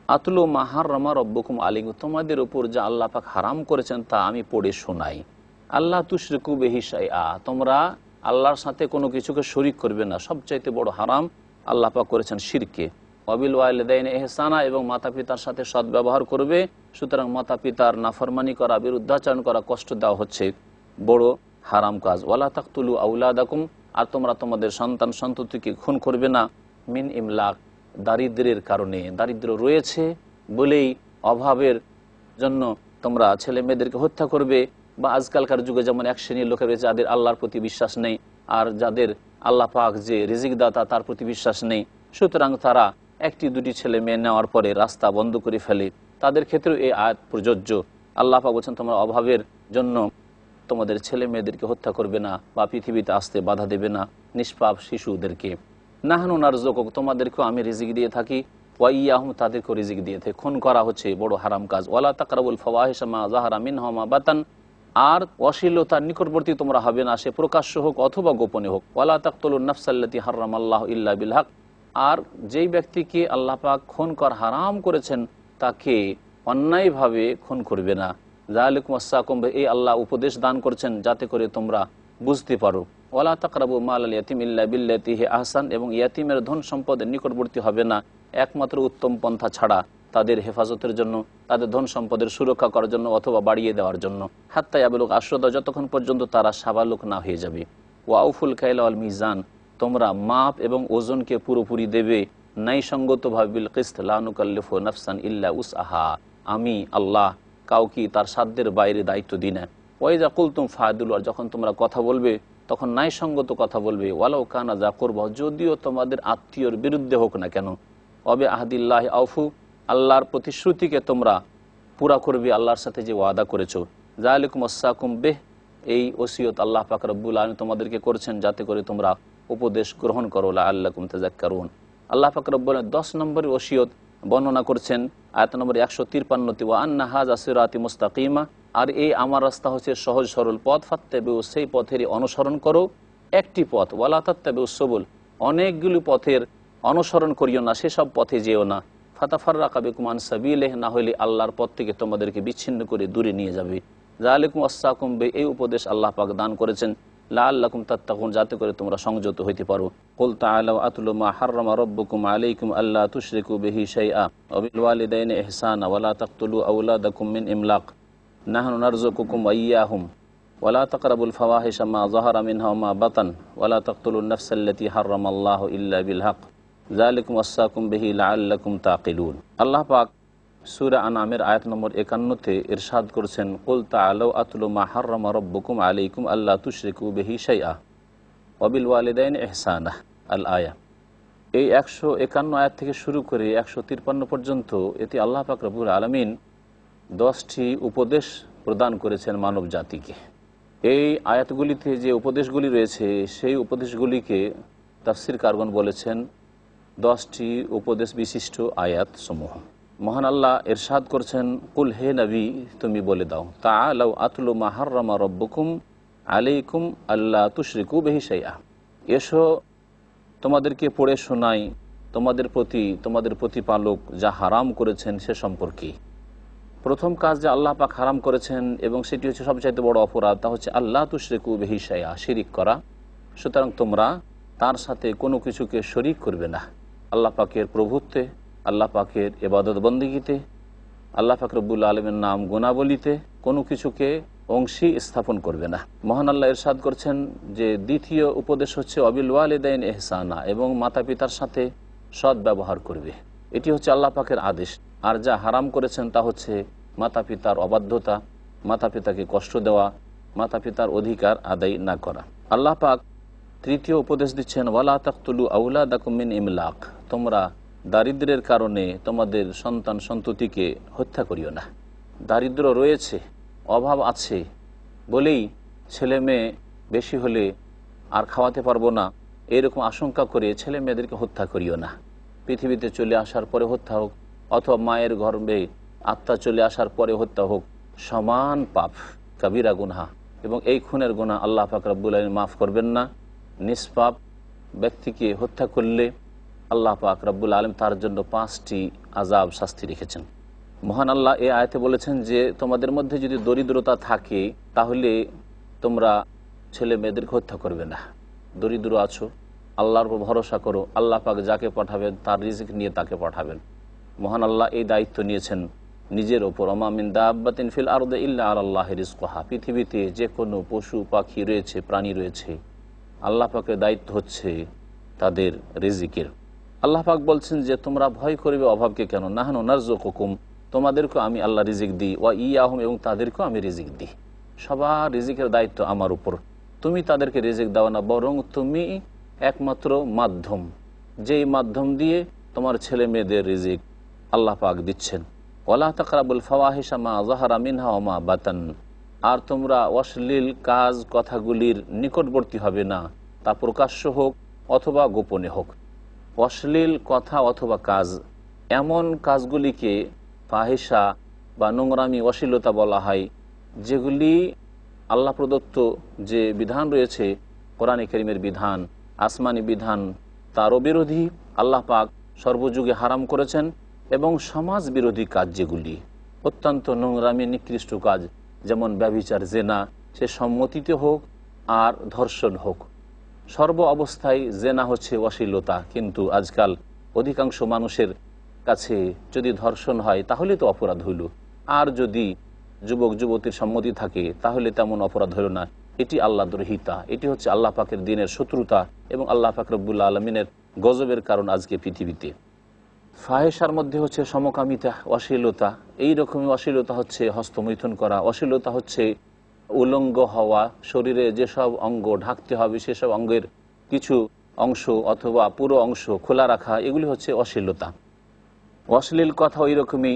আতলু মা হাররামা রব্বুকুম আলাইকুম, তোমাদের উপর যা আল্লাহ পাক হারাম করেছেন তা আমি পড়ে শোনাই। আল্লাহ তুশরিকু বিহি শাইআ, তোমরা আল্লাহর সাথে কোনো কিছুকে শরিক করবে না। সবচাইতে বড় হারাম আল্লাহ পাক করেছেন শিরকে। ওয়াবিল ওয়ালিদাইনি ইহসানা, এবং মাতা পিতার সাথে সদ্ব্যবহার করবে। সুতরাং মাতা পিতার নাফরমানি করা, বিরুদ্ধাচরণ করা, কষ্ট দেওয়া হচ্ছে বড় হারাম কাজ। ওয়ালা তাকতুলু আউলাদাকুম, আর তোমরা তোমাদের সন্তান সন্ততিকে খুন করবে না। মিন ইমলাক, দারিদ্র্যের কারণে, দারিদ্র রয়েছে বলেই অভাবের জন্য তোমরা ছেলে মেয়েদেরকে হত্যা করবে। বা আজকালকার যুগে যেমন এক শ্রেণীর লোকের রয়েছে যাদের আল্লাহর প্রতি বিশ্বাস নেই, আর যাদের আল্লাহ পাক যে রিজিক দাতা তার প্রতি বিশ্বাস নেই, সুতরাং তারা একটি দুটি ছেলে মেয়ে নেওয়ার পরে রাস্তা বন্ধ করে ফেলে। তাদের ক্ষেত্রেও এই আয়াত প্রযোজ্য। আল্লাহ পাক বলছেন তোমরা অভাবের জন্য তোমাদের ছেলে মেয়েদেরকে হত্যা করবে না বা পৃথিবীতে আসতে বাধা দেবে না নিষ্পাপ শিশুদেরকে। নাহনু নারযুকুকুম, তোমাদেরকেও আমি রিজিক দিয়ে থাকি, ওয়া ইয়াহুম, তাদেরকেও রিজিক দিয়ে থাকি। খুন করা হচ্ছে বড় হারাম কাজ। ওয়ালা তাকরাবুল ফাওয়াহিশা মা যাহারা মিনহা ওয়া মা বাতান, আর অশ্লীলতার নিকটবর্তী তোমরা হবে না, সে প্রকাশ্য হোক অথবা গোপনে হোক। ওয়ালা তাকতুলুন নাফসাল্লাতী হাররামাল্লাহু ইল্লা বিল হক, আর যেই ব্যক্তিকে আল্লাহ পাক খুন করা হারাম করেছেন তাকে অন্যায়ভাবে খুন করবে না। যালিকুম ওয়াসাকুম, এই আল্লাহ উপদেশ দান করছেন যাতে করে তোমরা বুঝতে পারো। ওয়ালা তাকরাবু মালাল ইয়াতিম ইল্লা বিল্লাতি হি আহসান, এবং ইয়াতিমের ধন সম্পদের নিকটবর্তী হবে না একমাত্র উত্তম পন্থা ছাড়া, তাদের হেফাজতের জন্য, তাদের ধন সম্পদের সুরক্ষা করার জন্য অথবা বাড়িয়ে দেওয়ার জন্য। হাত্তা ইয়াবলুগ আশরদা, যতক্ষণ পর্যন্ত তারা সাবালক না হয়ে যাবে। ওয়াউফুল কাইলা ওয়াল মিজান, তোমরা মাপ এবং ওজনকে পুরোপুরি দেবে ন্যায়সঙ্গতভাবে। বিল কিসত লা নুকাল্লিফু নাফসান ইল্লা উসআহা, আমি আল্লাহ কাউকে তার সাধ্যের বাইরে দায়িত্ব দিই না। ওয়াইজা কুলতুম ফাআদিলু, আর যখন তোমরা কথা বলবে তখন ন্যায়সঙ্গত কথা বলবে। ওয়ালাউ কানা যা কুরবা, যদিও তোমাদের আত্মীয়র বিরুদ্ধে হোক না কেন। ওয়াবে আহদিল্লাহি আউফু, আল্লাহর প্রতিশ্রুতিকে তোমরা পুরা করবে, আল্লাহর সাথে যে ওয়াদা করেছো। যালিকুম ওয়াসাকুম বিহ, এই ওসিয়ত আল্লাহ পাক রব্বুল আলামিন তোমাদেরকে করছেন যাতে করে তোমরা উপদেশ গ্রহণ করো, লাআল্লাকুম তাযাক্কারুন। আল্লাহ পাক রব্বুল আলামিন 10 নম্বরের ওসিয়ত বর্ণনা করছেন আয়াত নম্বর 153। ওয়া আন্না হাযা সিরাতি মুস্তাকিমা, আর এই আমার রাস্তা হচ্ছে সহজ সরল পথ। ফাত্তাবিউ, সেই পথেরই অনুসরণ করো, একটি পথ। ওয়ালা তাত্তাবিউস সুবুল, অনেকগুলো পথের অনুসরণ করিও না, সেসব পথে যেও না। ফাতাফাররাকা বিকুম আন সাবিলিহি, না হলে আল্লাহর পথ থেকে তোমাদেরকে বিচ্ছিন্ন করে দূরে নিয়ে যাবে। যালিকুম ওয়াসাকুম বিহি, এই উপদেশ আল্লাহ পাক দান করেছেন লাআল্লাকুম তাত্তাকুন, যাতে করে তোমরা সংযত হইতে পারো। কুল তাআলাউ আতলু মা হাররামা রাব্বুকুম আলাইকুম আল্লা তুশরিকু বিহি শাইআ ওয়া বিল ওয়ালিদাইনি ইহসানা ওয়া লা তাকতুলু আওলাদাকুম মিন ইমলাক নাহনু নারযুকুকুম ওয়া ইয়্যাহুম ওয়া লা তাকরাবুল ফাওয়াহিশা মা যাহারা মিনহা ওয়া মা বাতান ওয়া লা তাকতুলুন নাফসাল্লাতী হাররামাল্লাহু ইল্লা বিল হক যালিকুম ওয়াসাকুম বিহি লাআল্লাকুম তাকিলুন। আল্লাহ পাক সূরা আনআমের আয়াত নম্বর 51-তে ইরশাদ করেছেন, কুল তাআলাউ আতলু মা হাররামা রাব্বুকুম আলাইকুম আল্লা তুশরিকু বিহি শাইআ ওয়া বিল ওয়ালিদাইনি ইহসানা আল আয়া। এই 151 আয়াত থেকে শুরু করে 153 পর্যন্ত এতে আল্লাহ পাক রব্বুল আলামিন 10টি উপদেশ প্রদান করেছেন মানব জাতিকে। এই আয়াতগুলিতে যে উপদেশগুলি রয়েছে সেই উপদেশগুলিকে তাফসীর কারগণ বলেছেন 10টি উপদেশ বিশিষ্ট আয়াত সমূহ। মহান আল্লাহ ইরশাদ করছেন, কুল, হে নবী তুমি বলে দাও, তাআলাউ আতলু মা হাররামা রাব্বুকুম আলাইকুম আল্লা তুশরিকু বিহি শাইআ, এসো তোমাদেরকে পড়ে শোনাই তোমাদের প্রতি তোমাদের প্রতিপালক যা হারাম করেছেন সে সম্পর্কে। প্রথম কাজ যে আল্লাহ পাক হারাম করেছেন এবং সেটি হচ্ছে সবচাইতে বড় অপরাধ, তা হচ্ছে আল্লাহ তুশরিকু বিহি শাইআ, শিরিক করা। সুতরাং তোমরা তার সাথে কোনো কিছুকে শরিক করবে না। আল্লাহ পাকের প্রভুত্বে, আল্লাহ পাকের ইবাদত বন্দেগীতে, আল্লাহ পাক রব্বুল আলামিনের নাম গুণাবলিতে কোনো কিছুকে অংশী স্থাপন করবে না। মহান আল্লাহ ইরশাদ করছেন যে দ্বিতীয় উপদেশ হচ্ছে অবিল ওয়ালিদাইন ইহসানা, এবং মাতা পিতার সাথে সৎ ব্যবহার করবে। এটি হচ্ছে আল্লাহ পাকের আদেশ। আর যা হারাম করেছেন তা হচ্ছে মাতা পিতার অবাধ্যতা, মাতা পিতাকে কষ্ট দেওয়া, মাতা পিতার অধিকার আদায় না করা। আল্লাহ পাক তৃতীয় উপদেশ দিচ্ছেন, ওয়ালা তাকতুলু আওলাদাকুম মিন ইমলাক, তোমরা দারিদ্র্যের কারণে তোমাদের সন্তান সন্ততিকে হত্যা করিও না। দারিদ্র্য রয়েছে, অভাব আছে বলেই ছেলে মেয়ে বেশি হলে আর খাওয়াতে পারবো না, এরকম আশঙ্কা করে ছেলে মেয়েদেরকে হত্যা করিও না। পৃথিবীতে চলে আসার পরে হত্যা হোক অথবা মায়ের গর্ভে আত্মা চলে আসার পরে হত্যা হোক, সমান পাপ, কাবিরা গুনহা। এবং এই খুনের গুনাহ আল্লাহ পাক রব্বুল আলামিন মাফ করবেন না। নিষ্পাপ ব্যক্তিকে হত্যা করলে আল্লাহ পাক রব্বুল আলামিন তার জন্য 5টি আযাব শাস্তি রেখেছেন। মহান আল্লাহ এই আয়াতে বলেছেন যে তোমাদের মধ্যে যদি দরিদ্রতা থাকে তাহলে তোমরা ছেলে মেয়েদেরকে হত্যা করবে না। দরিদ্র আছো, আল্লাহর উপর ভরসা করো, আল্লাহ পাক যাকে পাঠাবেন তার রিজিক নিয়ে তাকে পাঠাবেন। মহান আল্লাহ এই দায়িত্ব নিয়েছেন নিজের ওপর। ওমা মিন দাব্বাতিন ফিল আরদি ইল্লা আলাল্লাহি রিজকুহা। পৃথিবীতে যে কোনো পশু পাখি রয়েছে, প্রাণী রয়েছে, আল্লাহ পাকের দায়িত্ব হচ্ছে তাদের রিজিকের। আল্লাহ পাক বলছেন যে তোমরা ভয় করবে অভাবকে কেন, নাহনু নারযুকুকুম, তোমাদেরকেও আমি আল্লাহ রিজিক দিই, ওয়া ইয়াহুম, এবং তাদেরকেও আমি রিজিক দিই। সবার রিজিকের দায়িত্ব আমার উপর। তুমি তাদেরকে রিজিক দাও না, বরং তুমি একমাত্র মাধ্যম, যেই মাধ্যম দিয়ে তোমার ছেলে মেয়েদের রিজিক আল্লাহ পাক দিচ্ছেন। ওয়ালা তাকরাবুল ফাওয়াহিশা মা যাহারা মিনহা ওয়া মা বাতান, আর তোমরা অশ্লীল কাজ কথাগুলির নিকটবর্তী হবে না, তা প্রকাশ্য হোক অথবা গোপনে হোক। অশ্লীল কথা অথবা কাজ, এমন কাজগুলিকে ফাহিশা বা নোংরামি, অশ্লীলতা বলা হয়, যেগুলি আল্লাহ প্রদত্ত যে বিধান রয়েছে, কোরআনে কারীমের বিধান, আসমানি বিধান, তারও বিরোধী, আল্লাহ পাক সর্বযুগে হারাম করেছেন। এবং সমাজ বিরোধী কাজ যেগুলি অত্যন্ত নোংরামি নিকৃষ্ট কাজ, যেমন ব্যভিচার, জেনা, সে সম্মতিতে হোক আর ধর্ষণ হোক, সর্ব অবস্থায় জেনা হচ্ছে অশ্লীলতা। কিন্তু আজকাল অধিকাংশ মানুষের কাছে যদি ধর্ষণ হয় তাহলে তো অপরাধ হইল, আর যদি যুবক যুবতীর সম্মতি থাকে তাহলে তেমন অপরাধ হইল না। এটি আল্লাহ দ্রোহিতা, এটি হচ্ছে আল্লাহ পাকের দিনের শত্রুতা এবং আল্লাহ পাক রব্বুল আলমিনের গজবের কারণ আজকে পৃথিবীতে। ফাহেসার মধ্যে হচ্ছে সমকামিতা, অশ্লীলতা। এই রকমই অশ্লীলতা হচ্ছে হস্তমৈথুন করা, অশ্লীলতা হচ্ছে উলঙ্গ হওয়া, শরীরে যেসব অঙ্গ ঢাকতে হবে সেসব অঙ্গের কিছু অংশ অথবা পুরো অংশ খোলা রাখা, এগুলি হচ্ছে অশ্লীলতা। অশ্লীল কথা ওই রকমই,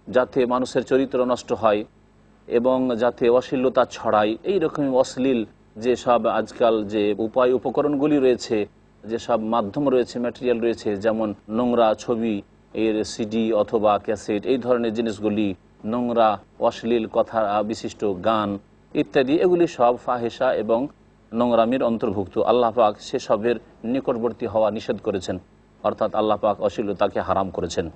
যাতে মানুষের চরিত্র নষ্ট হয় এবং যাতে অশ্লীলতা ছড়ায়, এই রকমই অশ্লীল যেসব আজকাল যে উপায় উপকরণগুলি রয়েছে, যেসব মাধ্যম রয়েছে, ম্যাটেরিয়াল রয়েছে, যেমন নোংরা ছবি, এর সিডি অথবা ক্যাসেট, এই ধরনের জিনিসগুলি, নোংরা অশ্লীল কথা বিশিষ্ট গান ইত্যাদি, এগুলি সব ফাহেসা এবং নোংরামির অন্তর্ভুক্ত। আল্লাহ পাক সেসবের নিকটবর্তী হওয়া নিষেধ করেছেন, অর্থাৎ আল্লাহ পাক অশ্লীলতাকে হারাম করেছেন।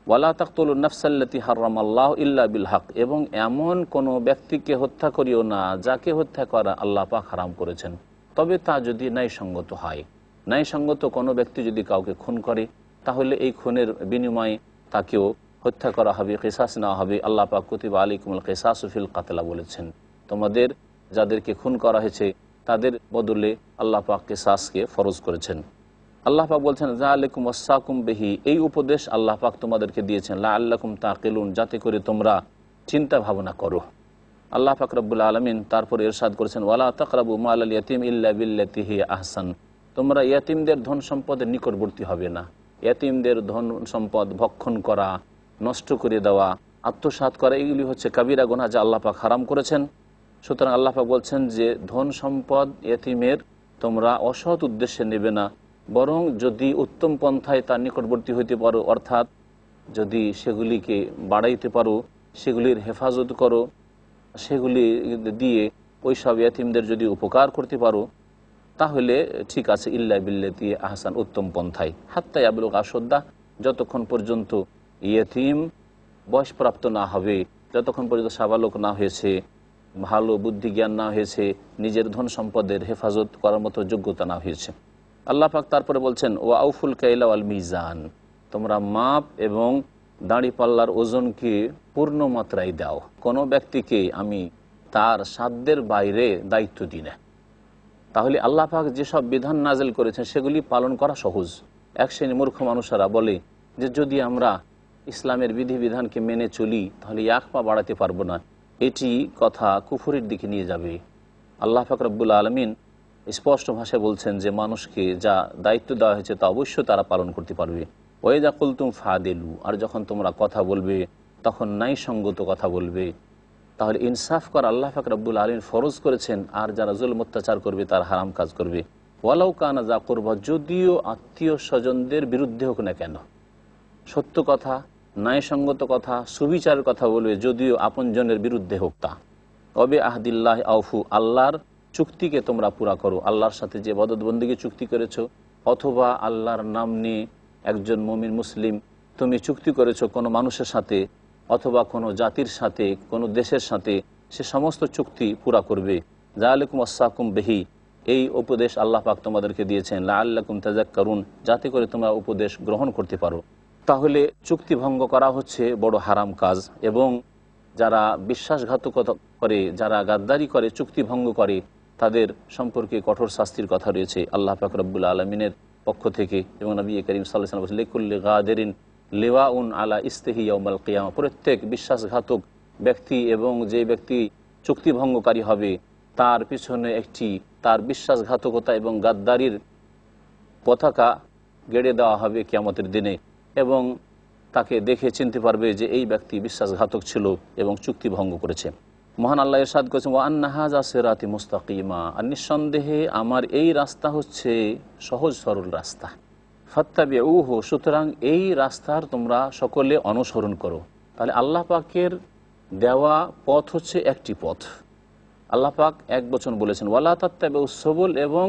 ওয়ালা তাকতুলুন নাফসাল্লাতী হারামাল্লাহু ইল্লা বিল হক, এবং এমন কোনো ব্যক্তিকে হত্যা করিও না যাকে হত্যা করা আল্লাহ পাক হারাম করেছেন, তবে তা যদি ন্যায়সঙ্গত হয়। ন্যায়সঙ্গত কোনো ব্যক্তি যদি কাউকে খুন করে তাহলে এই খুনের বিনিময়ে তাকেও হত্যা করা হবে, কিসাস নেওয়া হবে। আল্লাহ পাক কুতিবা আলাইকুমুল কিসাসু ফিল কাতলা বলেছেন, তোমাদের যাদেরকে খুন করা হয়েছে তাদের বদলে আল্লাহ পাক কিসাসকে ফরজ করেছেন। আল্লাহ পাক বলছেন যালিকুম ওয়াসাকুম বিহি, এই উপদেশ আল্লাহ পাক তোমাদেরকে দিয়েছেন লাআল্লাকুম তাকিলুন, যাতে করে তোমরা চিন্তা ভাবনা করো। আল্লাহ পাক রব্বুল আলামিন তারপর ইরশাদ করেছেন ওয়ালা তাকরাবু মালাল ইয়াতিম ইল্লা বিল্লাতি হিয়া আহসান, তোমরা ইয়াতিমদের ধন সম্পদের নিকটবর্তী হবে না। ইয়াতিমদের ধন সম্পদ ভক্ষণ করা, নষ্ট করে দেওয়া, আত্মসাৎ করা, এগুলি হচ্ছে কাবিরা গুনাহ যা আল্লাহ পাক হারাম করেছেন। সুতরাং আল্লাহ পাক বলছেন যে ধন সম্পদ ইয়াতিমের তোমরা অসৎ উদ্দেশ্যে নেবে না, বরং যদি উত্তম পন্থায় তার নিকটবর্তী হইতে পারো, অর্থাৎ যদি সেগুলিকে বাড়াইতে পারো, সেগুলির হেফাজত করো, সেগুলি দিয়ে ওই সব ইয়াতিমদের যদি উপকার করতে পারো তাহলে ঠিক আছে। ইল্লা বিল্লাতি আহসান, উত্তম পন্থায়। হাত্তা ইয়াবলুগ আশুদ্দাহ, যতক্ষণ পর্যন্ত ইয়াতিম বয়সপ্রাপ্ত না হবে, যতক্ষণ পর্যন্ত সাবালক না হয়েছে, ভালো বুদ্ধি জ্ঞান না হয়েছে, নিজের ধন সম্পদের হেফাজত করার মতো যোগ্যতা না হয়েছে। আল্লাহ পাক তারপরে বলছেন ওয়া আউফুল কাইলা ওয়াল মিজান, তোমরা মাপ এবং দাঁড়ি পাল্লার ওজনকে পূর্ণ মাত্রায় দাও। কোনো ব্যক্তিকে আমি তার সাধ্যের বাইরে দায়িত্ব দিই না। তাহলে আল্লাহ পাক যেসব বিধান নাজিল করেছেন সেগুলি পালন করা সহজ। এক শ্রেণী মূর্খ মানুষেরা বলে যে যদি আমরা ইসলামের বিধিবিধানকে মেনে চলি তাহলে এক পা বাড়াতে পারবো না, এটি কথা কুফরের দিকে নিয়ে যাবে। আল্লাহ পাক রব্বুল আলামিন স্পষ্ট ভাষায় বলছেন যে মানুষকে যা দায়িত্ব দেওয়া হয়েছে তা অবশ্যই তারা পালন করতে পারবে। ওয়াইযা কুলতুম ফাদিলু, আর যখন তোমরা কথা বলবে তখন ন্যায়সঙ্গত কথা বলবে। তাহলে ইনসাফ করা আল্লাহ পাক রব্বুল আলামিন ফরজ করেছেন, আর যারা জুলম অত্যাচার করবে তার হারাম কাজ করবে। ওয়ালাউ কানা যা কুরবা, যদিও আত্মীয় স্বজনদের বিরুদ্ধে হোক না কেন। সত্য কথা, ন্যায়সঙ্গত কথা, সুবিচারের কথা বলবে, যদিও আপনজনের বিরুদ্ধে হোক তা। তবে আহদিল্লাহ আউফু, আল্লাহর চুক্তিকে তোমরা পুরা করো। আল্লাহর সাথে যে ইবাদতবন্দিকে চুক্তি করেছো, অথবা আল্লাহর নাম নিয়ে একজন মুমিন মুসলিম তুমি চুক্তি করেছো কোনো মানুষের সাথে, অথবা কোনো জাতির সাথে, কোনো দেশের সাথে, সে সমস্ত চুক্তি পুরা করবে। যালিকুম ওয়াসাকুম বিহি, এই উপদেশ আল্লাহ পাক তোমাদেরকে দিয়েছেন, লাআল্লাকুম তাযাক্কারুন, যাতে করে তোমরা উপদেশ গ্রহণ করতে পারো। তাহলে চুক্তি ভঙ্গ করা হচ্ছে বড় হারাম কাজ, এবং যারা বিশ্বাসঘাতকতা করে, যারা গাদ্দারি করে, চুক্তি ভঙ্গ করে, তাদের সম্পর্কে কঠোর শাস্তির কথা রয়েছে আল্লাহ পাক রব্বুল আলমিনের পক্ষ থেকে। এবং নবী করিম সাল্লাল্লাহু আলাইহি ওয়াসাল্লাম বলেছেন, লিকুল্লি গাদিরিন লিওয়াউন আলা ইস্তিহি ইয়াউমাল কিয়ামা, প্রত্যেক বিশ্বাসঘাতক ব্যক্তি এবং যে ব্যক্তি চুক্তি ভঙ্গকারী হবে তার পিছনে একটি তার বিশ্বাসঘাতকতা এবং গাদ্দারির পতাকা গেড়ে দেওয়া হবে কিয়ামতের দিনে, এবং তাকে দেখে চিনতে পারবে যে এই ব্যক্তি বিশ্বাসঘাতক ছিল এবং চুক্তি ভঙ্গ করেছে। মহান আল্লাহ ইরশাদ করেছেন, ওয়া আন্না হাযা সিরাতি মুস্তাকিমা, আর নিঃসন্দেহে আমার এই রাস্তা হচ্ছে সহজ সরল রাস্তা। ফাত্তাবিউহু, সুতরাং এই রাস্তার তোমরা সকলে অনুসরণ করো। তাহলে আল্লাহ পাকের দেওয়া পথ হচ্ছে একটি পথ। আল্লাহ পাক এক বচন বলেছেন, ওয়ালা তাত্তাবিউস সুবুল, এবং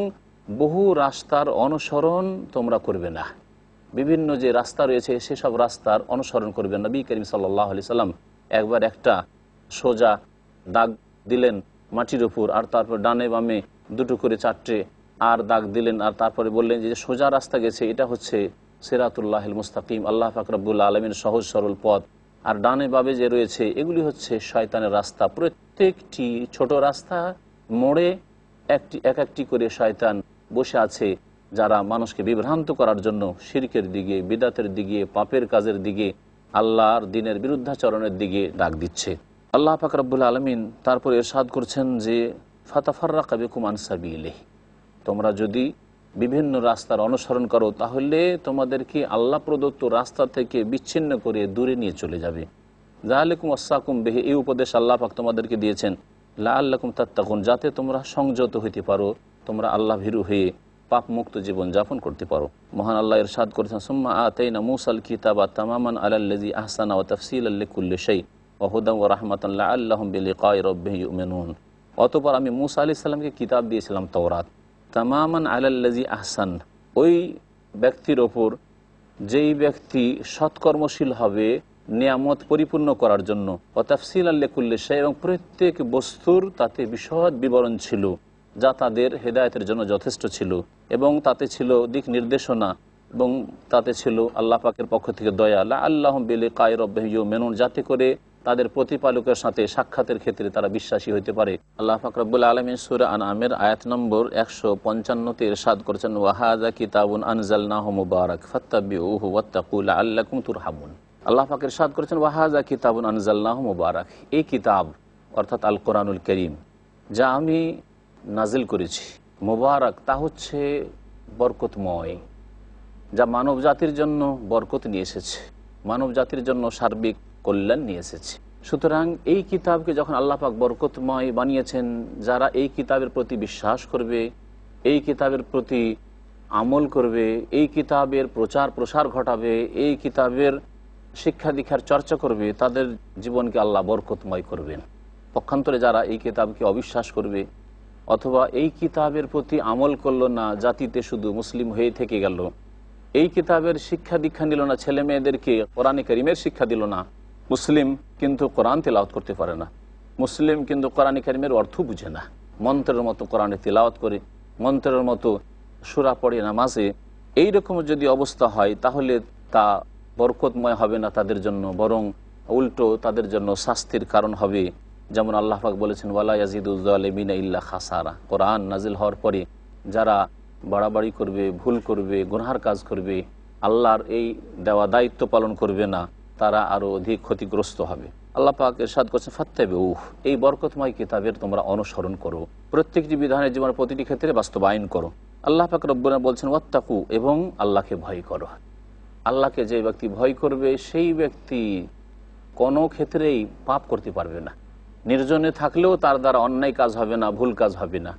বহু রাস্তার অনুসরণ তোমরা করবে না। বিভিন্ন যে রাস্তা রয়েছে সেসব রাস্তার অনুসরণ করবেন। নবী করিম সাল্লাল্লাহু আলাইহি সাল্লাম একবার একটা সোজা দাগ দিলেন মাটির উপর, আর তারপর ডানে বামে দুটো করে চারটে আর দাগ দিলেন, আর তারপরে বললেন যে সোজা রাস্তা গেছে, এটা হচ্ছে সিরাতুল্লাহিল মুস্তাকিম, আল্লাহ পাক রব্বুল আলামিন সহজ সরল পথ। আর ডানে বামে যে রয়েছে এগুলি হচ্ছে শয়তানের রাস্তা। প্রত্যেকটি ছোট রাস্তা মোড়ে একটি করে শয়তান বসে আছে, যারা মানুষকে বিভ্রান্ত করার জন্য শিরকের দিকে, বিদাতের দিকে, পাপের কাজের দিকে, আল্লাহর দ্বীনের বিরুদ্ধাচরণের দিকে ডাক দিচ্ছে। আল্লাহ পাক রব্বুল আলামিন তারপরে ইরশাদ করছেন যে ফাতাফাররাকা বিকুম আন সাবিলিহি, তোমরা যদি বিভিন্ন রাস্তার অনুসরণ করো তাহলে তোমাদেরকে আল্লাহ প্রদত্ত রাস্তা থেকে বিচ্ছিন্ন করে দূরে নিয়ে চলে যাবে। যালিকুম ওয়াসাকুম বিহি, এই উপদেশ আল্লাহ পাক তোমাদেরকে দিয়েছেন, লাআল্লাকুম তাত্তাকুন, যাতে তোমরা সংযত হইতে পারো, তোমরা আল্লাহ ভীরু হয়ে পাপ মুক্ত জীবন যাপন করতে পারো। মহান আল্লাহ ইরশাদ করেছেন, সুম্মা আতাইনা মূসাল কিতাবা তামামান আলাল্লাযী আহসানা ওয়া তাফসীলাল লিকুল্লি শাই ওয়া হুদান ওয়া রাহমাতান লাআল্লাহুম বিলিকাই রাব্বিহিম ইউমিনুন। অতঃপর আমি মূসা আলাইহিস সালামকে কিতাব দিয়েছিলাম তাওরাত, তামামান আলাল্লাযী আহসান, ওই ব্যক্তির ওপর যেই ব্যক্তি সৎকর্মশীল হবে নিয়ামত পরিপূর্ণ করার জন্য, ওয়া তাফসীলাল লিকুল্লি শাই, এবং প্রত্যেক বস্তুর তাতে বিশদ বিবরণ ছিল যা তাদের হেদায়েতের জন্য যথেষ্ট ছিল, এবং তাতে ছিল দিক নির্দেশনা, এবং তাতে ছিল আল্লাহ পাকের পক্ষ থেকে দয়া, লাআল্লাহুম বিলিকাই রাব্বিহিম ইউমিনুন, যাতে করে তাদের প্রতিপালকের সাথে সাক্ষাতের ক্ষেত্রে তারা বিশ্বাসী হতে পারে। আল্লাহ পাক রব্বুল আলামিন সূরা আনআমের আয়াত নম্বর 155-তে ইরশাদ করেছেন, ওয়া হাযা কিতাবুন আনজালনাহু মুবারাক ফাত্তাবিউহু ওয়াত্তাকু লাআল্লাকুম তুরহামুন। আল্লাহ পাক ইরশাদ করেছেন, ওয়া হাযা কিতাবুন আনজালনাহু মুবারাক, এই কিতাব অর্থাৎ আল কোরআনুল কারীম যা আমি নাজিল করেছি, মুবারাক, তা হচ্ছে বরকতময়, যা মানব জাতির জন্য বরকত নিয়ে এসেছে, মানব জাতির জন্য সার্বিক কল্যাণ নিয়ে এসেছে। সুতরাং এই কিতাবকে যখন আল্লাহ পাক বরকতময় বানিয়েছেন, যারা এই কিতাবের প্রতি বিশ্বাস করবে, এই কিতাবের প্রতি আমল করবে, এই কিতাবের প্রচার প্রসার ঘটাবে, এই কিতাবের শিক্ষা দীক্ষার চর্চা করবে, তাদের জীবনকে আল্লাহ বরকতময় করবেন। পক্ষান্তরে যারা এই কিতাবকে অবিশ্বাস করবে অথবা এই কিতাবের প্রতি আমল করল না, জাতিতে শুধু মুসলিম হয়ে থেকে গেল, এই কিতাবের শিক্ষা দীক্ষা নিল না, ছেলে মেয়েদেরকে কোরআনে কারীমের শিক্ষা দিল না, মুসলিম কিন্তু কোরআন তেলাওয়াত করতে পারে না, মুসলিম কিন্তু কোরআনে কারীমের অর্থ বুঝে না, মন্ত্রের মতো কোরআনে তেলাওয়াত করে, মন্ত্রের মতো সূরা পড়ে নামাজে, এইরকম যদি অবস্থা হয় তাহলে তা বরকতময় হবে না তাদের জন্য, বরং উল্টো তাদের জন্য শাস্তির কারণ হবে। যেমন আল্লাহ পাক বলেছেন, ওয়ালা ইয়াজিদুজ জালিমিনা ইল্লা খাসারা, কোরআন নাজিল হওয়ার পরে যারা বাড়াবাড়ি করবে, ভুল করবে, গুনাহার কাজ করবে, আল্লাহর এই দেওয়া দায়িত্ব পালন করবে না, তারা আরও অধিক ক্ষতিগ্রস্ত হবে। আল্লাহ পাক ইরশাদ করছেন, ফাত্তাবিউহু, এই বরকতময় কিতাবের তোমরা অনুসরণ করো, প্রত্যেকটি বিধানের জীবনের প্রতিটি ক্ষেত্রে বাস্তবায়ন করো। আল্লাহ পাক রব্বুল আলামিন বলছেন, ওয়াত্তাকু, এবং আল্লাহকে ভয় করো। আল্লাহকে যে ব্যক্তি ভয় করবে সেই ব্যক্তি কোনো ক্ষেত্রেই পাপ করতে পারবে না, নির্জনে থাকলেও তার দ্বারা অন্যায় কাজ হবে না, ভুল কাজ হবে না,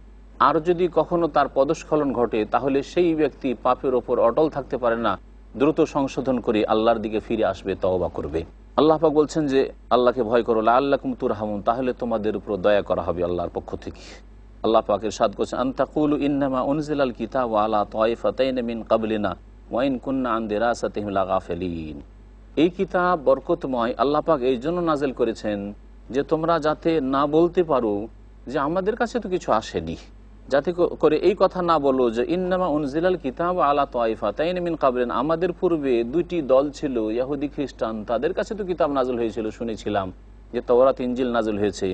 আর যদি কখনো তার পদস্খলন ঘটে তাহলে সেই ব্যক্তি পাপের ওপর অটল থাকতে পারে না, দ্রুত সংশোধন করে আল্লাহর দিকে ফিরে আসবে, তওবা করবে। আল্লাহ পাক বলছেন যে আল্লাহকে ভয় করো, লাআল্লাকুম তুরহামুন, তাহলে তোমাদের উপর দয়া করা হবে আল্লাহর পক্ষ থেকে। আল্লাহ পাক ইরশাদ করছেন, আন তাকুলু ইন্নামা উনজিলাল কিতাবু আলা তায়ফাতাইন মিন ক্বাবলিনা ওয়া ইন কুননা আন দিরাসাতিহিম লাগাফিলিন। এই কিতাব বরকতময়, আল্লাহ পাক এই জন্য নাজিল করেছেন যে তোমরা যাতে না বলতে পারো যে আমাদের কাছে তো কিছু আসেনি, যাতে করে এই কথা না বলো যে ইন্নামা উনজিলাল কিতাব আলা তায়ফাতাইন মিন ক্বাবলিনা, আমাদের পূর্বে দুইটি দল ছিল ইহুদি খ্রিস্টান, তাদের কাছে তো কিতাব নাজিল হয়েছিল, শুনেছিলাম যে তাওরাত ইনজিল নাজিল হয়েছে।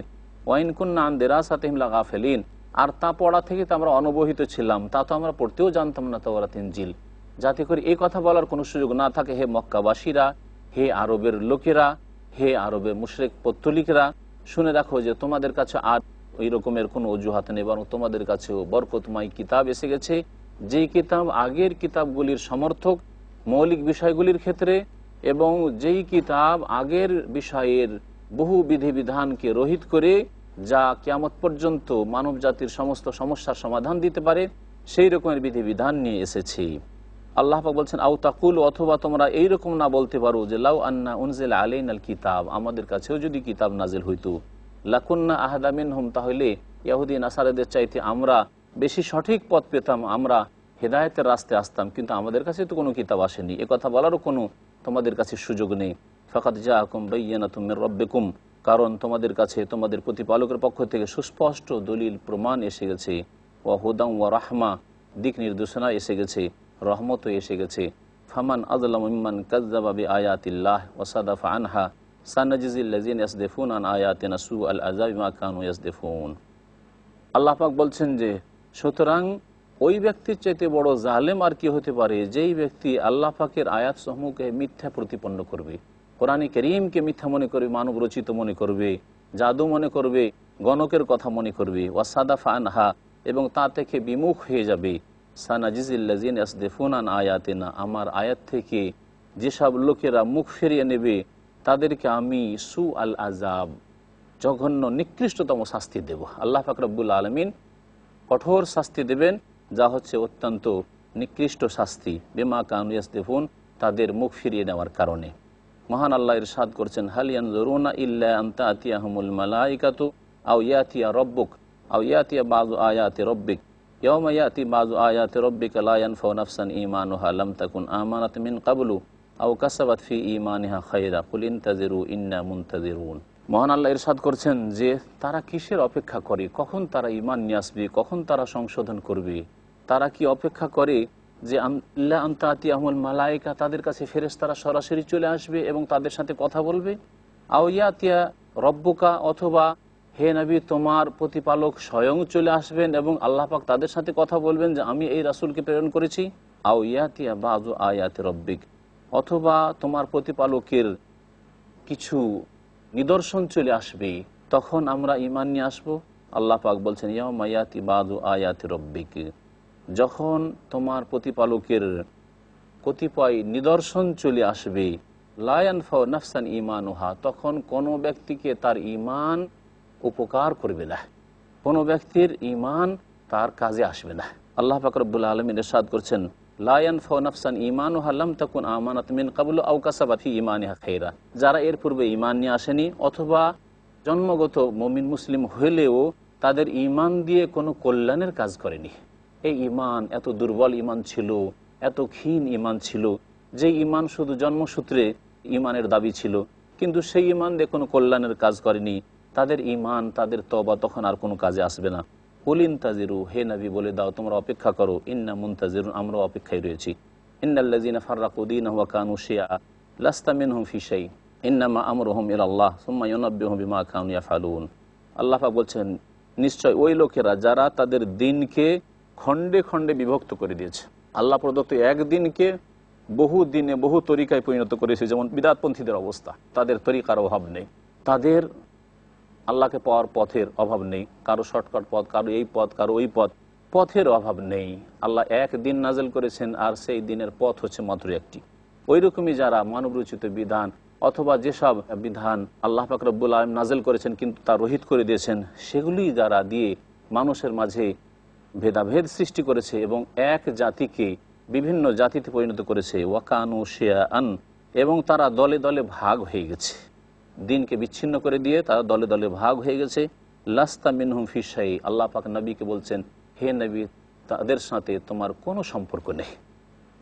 ওয়া ইন কুননা আন দিরাসাতিহিম লাগাফিলিন, আর তা পড়া থেকে তো আমরা অনবহিত ছিলাম, তা তো আমরা পড়তেও জানতাম না তাওরাত ইনজিল। যাতে করে এই কথা বলার কোনো সুযোগ না থাকে, হে মক্কাবাসীরা, হে আরবের লোকেরা, হে আরবের মুশরিক পৌত্তলিকরা, শুনে রাখো যে তোমাদের কাছে আর ওই রকমের কোনো অজুহাত নেই, বরং তোমাদের কাছেও বরকতময় কিতাব এসে গেছে, যেই কিতাব আগের কিতাবগুলির সমর্থক মৌলিক বিষয়গুলির ক্ষেত্রে, এবং যেই কিতাব আগের বিষয়ের বহু বিধিবিধানকে রহিত করে যা কিয়ামত পর্যন্ত মানব জাতির সমস্ত সমস্যার সমাধান দিতে পারে সেই রকমের বিধিবিধান নিয়ে এসেছে। আল্লাহ পাক বলছেন, আও তাকুল, অথবা তোমরা এইরকম না বলতে পারো যে লাউ আন্না উনজিলা আলাইনাল কিতাব, আমাদের কাছেও যদি কিতাব নাজিল হইতো, লাকুন্না আহাদা মিনহুম, তাহলে ইহুদি নাসারাদের চাইতে আমরা বেশি সঠিক পথ পেতাম, আমরা হেদায়েতের রাস্তায় আসতাম, কিন্তু আমাদের কাছে তো কোনো কিতাব আসেনি, এ কথা বলারও কোনো তোমাদের কাছে সুযোগ নেই। ফাকাদ জাআকুম বাইয়িনাতুম মির রাব্বিকুম, কারণ তোমাদের কাছে তোমাদের প্রতিপালকের পক্ষ থেকে সুস্পষ্ট দলিল প্রমাণ এসে গেছে। ওয়া হুদাম ওয়া রাহমা, দিক নির্দেশনা এসে গেছে, রহমতও এসে গেছে। ফামান আযলামু মিম্মান কাযযাবা বিআয়াতিল্লাহ ওয়া সাদাফা আনহা সানাজিজিল লাযিনা ইয়াসদিফুনা আন আয়াতিনা সুআল আযাবি মা কানু ইয়াসদিফুন। আল্লাহ পাক বলছেন যে সুতরাং ওই ব্যক্তির চাইতে বড় জালেম আর কি হতে পারে, যেই ব্যক্তি আল্লাহ পাকের আয়াত সমূহকে মিথ্যা প্রতিপন্ন করবে, কোরআনে কারীমকে মিথ্যা মনে করবে, মানব রচিত মনে করবে, জাদু মনে করবে, গণকের কথা মনে করবে, ওয়াসাদাফা আনহা, এবং তা থেকে বিমুখ হয়ে যাবে। সানাজিজিল্লাযিনা ইয়াসদিফুনা আন আয়াতিনা, আমার আয়াত থেকে যেসব লোকেরা মুখ ফিরিয়ে নেবে তাদেরকে আমি সুআল আযাব, জঘন্য নিকৃষ্টতম শাস্তি দেব। আল্লাহ পাক রব্বুল আলামিন কঠোর শাস্তি দেবেন, যা হচ্ছে অত্যন্ত নিকৃষ্ট শাস্তি, বিমা কানু ইয়াসদিফুন, তাদের মুখ ফিরিয়ে নেওয়ার কারণে। মহান আল্লাহ ইরশাদ করছেন, হাল ইয়ানজুরুনা ইল্লা আন তা'তিয়াহুমুল মালাইকাতু আও ইয়াতিয়া রাব্বুক আও ইয়াতিয়া বাযু আয়াতি রাব্বিক ইয়াওমা ইয়াতি বাযু আয়াতি রাব্বিকা লা ইয়ানফাউ নাফসান ঈমানুহা লাম তাকুন আমানাত মিন ক্বাবলু আও কাসাবাত ফি ঈমানিহা খায়রা কুল ইনতাযিরু ইন্না মুনতাযিরুন। মহান আল্লাহ ইরশাদ করছেন যে তারা কিসের অপেক্ষা করে, কখন তারা ঈমান নিয়ে আসবে, কখন তারা সংশোধন করবে। তারা কি অপেক্ষা করে যে আল্লাহ আন তা'তিয়াহুমুল মালাইকা, তাদের কাছে ফেরেশতারা সরাসরি চলে আসবে এবং তাদের সাথে কথা বলবে। আও ইয়াতিয়া রব্বুকা, অথবা হে নবী তোমার প্রতিপালক স্বয়ং চলে আসবেন এবং আল্লাহ পাক তাদের সাথে কথা বলবেন যে আমি এই রাসূলকে প্রেরণ করেছি। আও ইয়াতিয়া বাযু আয়াতি রব্বিক, অথবা তোমার প্রতিপালকের কিছু নিদর্শন চলে আসবে, তখন আমরা ঈমান নিয়ে আসবো। আল্লাহ পাক বলছেন, ইয়াওমা ইয়াতি বাযু আয়াতি রব্বিক, যখন তোমার প্রতিপালকের কতিপয় নিদর্শন চলে আসবে, লা ইয়ানফাউ নাফসান ঈমানুহা, তখন কোনো ব্যক্তিকে তার ঈমান উপকার করবে না, কোনো ব্যক্তির ঈমান তার কাজে আসবে না। আল্লাহ পাক রব্বুল আলামিন ইরশাদ করছেন, লা ইয়ানফাউ নাফসান ঈমানুহা লাম তাকুন আমানাত মিন ক্বাবলু আও কাসাবাত ফি ঈমানিহা খায়রা, যারা এর পূর্বে ঈমান নিয়ে আসেনি অথবা জন্মগত মুমিন মুসলিম হলেও তাদের ঈমান দিয়ে কোনো কল্যাণের কাজ করেনি। এই ঈমান এত দুর্বল ঈমান ছিল, এত ক্ষীণ ঈমান ছিল, যে ঈমান শুধু জন্মসূত্রে ঈমানের দাবি ছিল, কিন্তু সেই ঈমান দিয়ে কোনো কল্যাণের কাজ করেনি, তাদের ঈমান, তাদের তওবা তখন আর কোনো কাজে আসবে না। কুল ইনতাযিরু, হে নবী বলে দাও তোমরা অপেক্ষা করো, ইন্না মুনতাযিরুন, আমরা অপেক্ষায় রয়েছি। ইন্নাল্লাযিনা ফাররাকু দীনাহুম ওয়া কানু শিয়া লাস্তা মিনহুম ফি শাই ইন্নামা আমরুহুম ইলাল্লাহ সুম্মা ইউনাব্বিহুম বিমা কানু ইয়াফআলুন। আল্লাহ পাক বলছেন, নিশ্চয় ওই লোকেরা যারা তাদের দিনকে খণ্ডে খণ্ডে বিভক্ত করে দিয়েছে। আল্লাহ প্রদত্ত এক দিনকে বহু দিনে বহু তরিকায় পরিণত করেছে, যেমন বিদআতপন্থীদের অবস্থা, তাদের তরিকার অভাব নেই, তাদের আল্লাহকে পাওয়ার পথের অভাব নেই, কারো শর্টকাট পথ, কারো এই পথ, কারো ওই পথ, পথের অভাব নেই। আল্লাহ এক দিন নাজেল করেছেন আর সেই দিনের পথ হচ্ছে মাত্র একটি। ওই রকমই যারা মানবরচিত বিধান অথবা যেসব বিধান আল্লাহ পাক রব্বুল আলামিন নাজেল করেছেন কিন্তু তা রহিত করে দিয়েছেন, সেগুলি যারা দিয়ে মানুষের মাঝে ভেদাভেদ সৃষ্টি করেছে এবং এক জাতিকে বিভিন্ন জাতিতে পরিণত করেছে। ওয়াকানু শিয়াআন, এবং তারা দলে দলে ভাগ হয়ে গেছে, দিনকে বিচ্ছিন্ন করে দিয়ে তারা দলে দলে ভাগ হয়ে গেছে। লাস্তা মিনহুম ফি শাই, আল্লাহ পাক নবীকে বলছেন, হে নবী, তাদের সাথে তোমার কোনো সম্পর্ক নেই,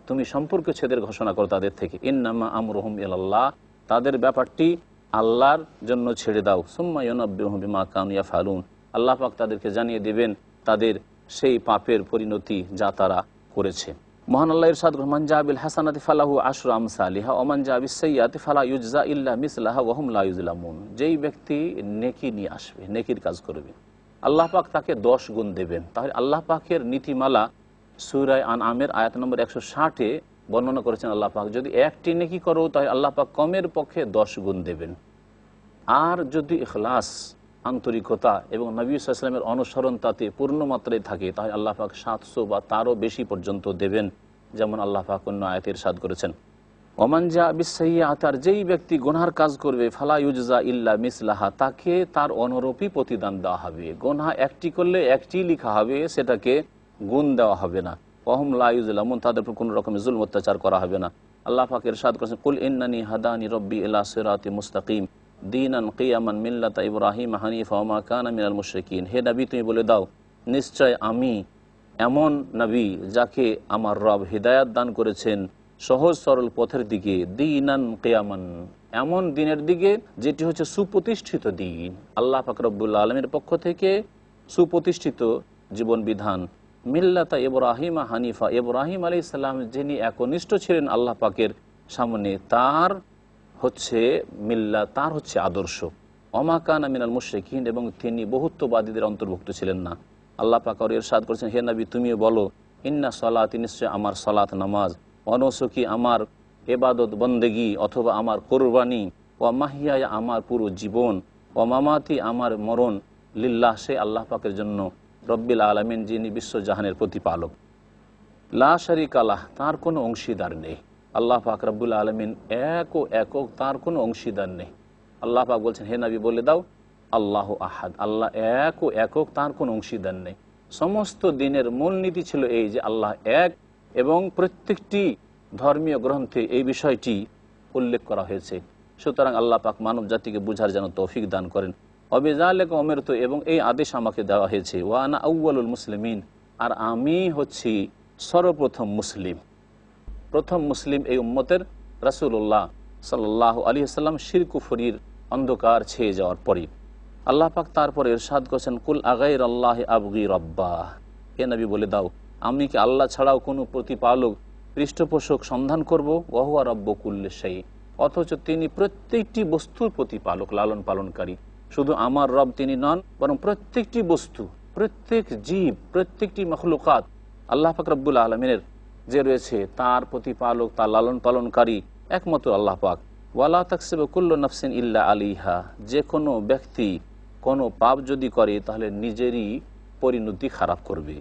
তুমি সম্পর্ক ছেদের ঘোষণা করো তাদের থেকে। ইন্নামা আমরুহুম ইলাল্লাহ, তাদের ব্যাপারটি আল্লাহর জন্য ছেড়ে দাও। সুম্মা ইউনাব্বিউহুম বিমা কানু ইয়াফআলুন, আল্লাহ পাক তাদেরকে জানিয়ে দেবেন তাদের সেই পাপের পরিণতি যা তারা করেছে। মহান আল্লাহ ইরশাদ করেন, মান জাবিল হাসানাতি ফালাহু আশরু আমসালিহা ওয়া মান জাবিস সাইয়্যাতি ফালা ইউজজা ইল্লা মিসলাহা ওয়া হুম লা ইউজলামুন। যেই ব্যক্তি নেকি নিয়ে আসবে, নেকির কাজ করবে, আল্লাহ পাক তাকে 10 গুণ দেবেন। তাহলে আল্লাহ পাকের নীতিমালা সূরা আনআমের আয়াত নম্বর 160-এ বর্ণনা করেছেন আল্লাহ পাক, যদি একটি নেকি করো তাহলে আল্লাহ পাক কমের পক্ষে 10 গুণ দেবেন। আর যদি ইখলাস, আন্তরিকতা এবং নবী সাল্লাল্লাহু আলাইহি ওয়াসাল্লামের অনুসরণ তাতে পূর্ণ মাত্রায় থাকে, তাহলে আল্লাহ পাক 700 বা তারও বেশি পর্যন্ত দেবেন, যেমন আল্লাহ পাক অন্য আয়াতে ইরশাদ করেছেন। ওমান জা বিসসাইয়্যাত, আর যেই ব্যক্তি গুনার কাজ করবে, ফালা ইউজজা ইল্লা মিসলাহা, তাকে তার অনুরূপী প্রতিদান দেওয়া হবে। গুনাহ একটি করলে একটি লেখা হবে, সেটাকে গুণ দেওয়া হবে না। ওয়া হুম লা ইউজলামুন, তাদের উপর কোনো রকমের জুলম অত্যাচার করা হবে না। আল্লাহ পাক ইরশাদ করেছেন, কুল ইন্নানি হাদানি রব্বি ইলা সিরাতিম মুস্তাকিম দীনান কিয়ামান মিল্লাতা ইব্রাহিম হানিফা ওয়া মা কানা মিনাল মুশরিকিন। হে নবী, তুমি বলে দাও, নিশ্চয় আমি এমন নবী যাকে আমার রব হিদায়াত দান করেছেন সহজ সরল পথের দিকে, দীনান কিয়ামান, এমন দিনের দিকে যেটি হচ্ছে সুপ্রতিষ্ঠিত দিন, আল্লাহ পাক রব্বুল আলামিনের পক্ষ থেকে সুপ্রতিষ্ঠিত জীবন বিধান। মিল্লাতা ইব্রাহিম হানিফা, ইব্রাহিম আলাইহিস সালাম যিনি একনিষ্ঠ ছিলেন আল্লাহ পাকের সামনে, তার হচ্ছে মিল্লা, তার হচ্ছে আদর্শ। ওমা কানা মিনাল মুশরিকিন, এবং তিনি বহুত্ববাদীদের অন্তর্ভুক্ত ছিলেন না। আল্লাহ পাক আর ইরশাদ করেছেন, হে নবী, তুমিও বলো, ইন্না সলাতি, নিশ্চয় আমার সলাত নামাজ, অনুসুকি আমার ইবাদত বন্দেগী অথবা আমার কোরবানি, ওয়া মাহিয়া আমার পুরো জীবন, ওয়া মামাতি আমার মরণ, লিল্লাহ সে আল্লাহ পাকের জন্য, রব্বিল আলামিন যিনি বিশ্বজাহানের প্রতিপালক, লা শারিকা লাহ তার কোনো অংশীদার নেই। আল্লাহ পাক রব্বুল আলামিন এক ও একক, তার কোনো অংশীদার নেই। আল্লাহ পাক বলছেন, হে নবী বলে দাও, আল্লাহ আহাদ, আল্লাহ এক ও একক, তার কোনো অংশীদার নেই। সমস্ত দিনের মূলনীতি ছিল এই যে আল্লাহ এক, এবং প্রত্যেকটি ধর্মীয় গ্রন্থে এই বিষয়টি উল্লেখ করা হয়েছে। সুতরাং আল্লাহ পাক মানব জাতিকে বুঝার যেন তৌফিক দান করেন। অবিজালিকা উমিরতু, এবং এই আদেশ আমাকে দেওয়া হয়েছে, ওয়া আনা আউয়ালুল মুসলিমিন, আর আমি হচ্ছি সর্বপ্রথম মুসলিম। প্রথম মুসলিম এই উম্মতের রাসূলুল্লাহ সাল্লাল্লাহু আলাইহি ওয়াসাল্লাম শিরক কুফরির অন্ধকার ছেয়ে যাওয়ার পরে। আল্লাহ পাক তারপরে ইরশাদ করেছেন, কুল আগাইরাল্লাহি আবগি রাব্বা, হে নবী বলে দাও, আমি কি আল্লাহ ছাড়াও কোনো প্রতিপালক, পৃষ্ঠপোষক সন্ধান করব? ওয়া হুয়া রাব্বু কুল্লি শাই, অথচ তিনি প্রত্যেকটি বস্তুর প্রতিপালক, লালন পালনকারী। শুধু আমার রব তিনি নন, বরং প্রত্যেকটি বস্তু, প্রত্যেক জীব, প্রত্যেকটি মখলুকাত আল্লাহ পাক রব্বুল আলামিনের যে রয়েছে তার প্রতিপালক, তার লালন পালনকারী একমাত্র আল্লাহ পাক। ওয়ালা তাকসিবু কুল্লু নাফসিন ইল্লা আলাইহা, যে কোনো ব্যক্তি কোনো পাপ যদি করে তাহলে নিজেরই পরিণতি খারাপ করবে।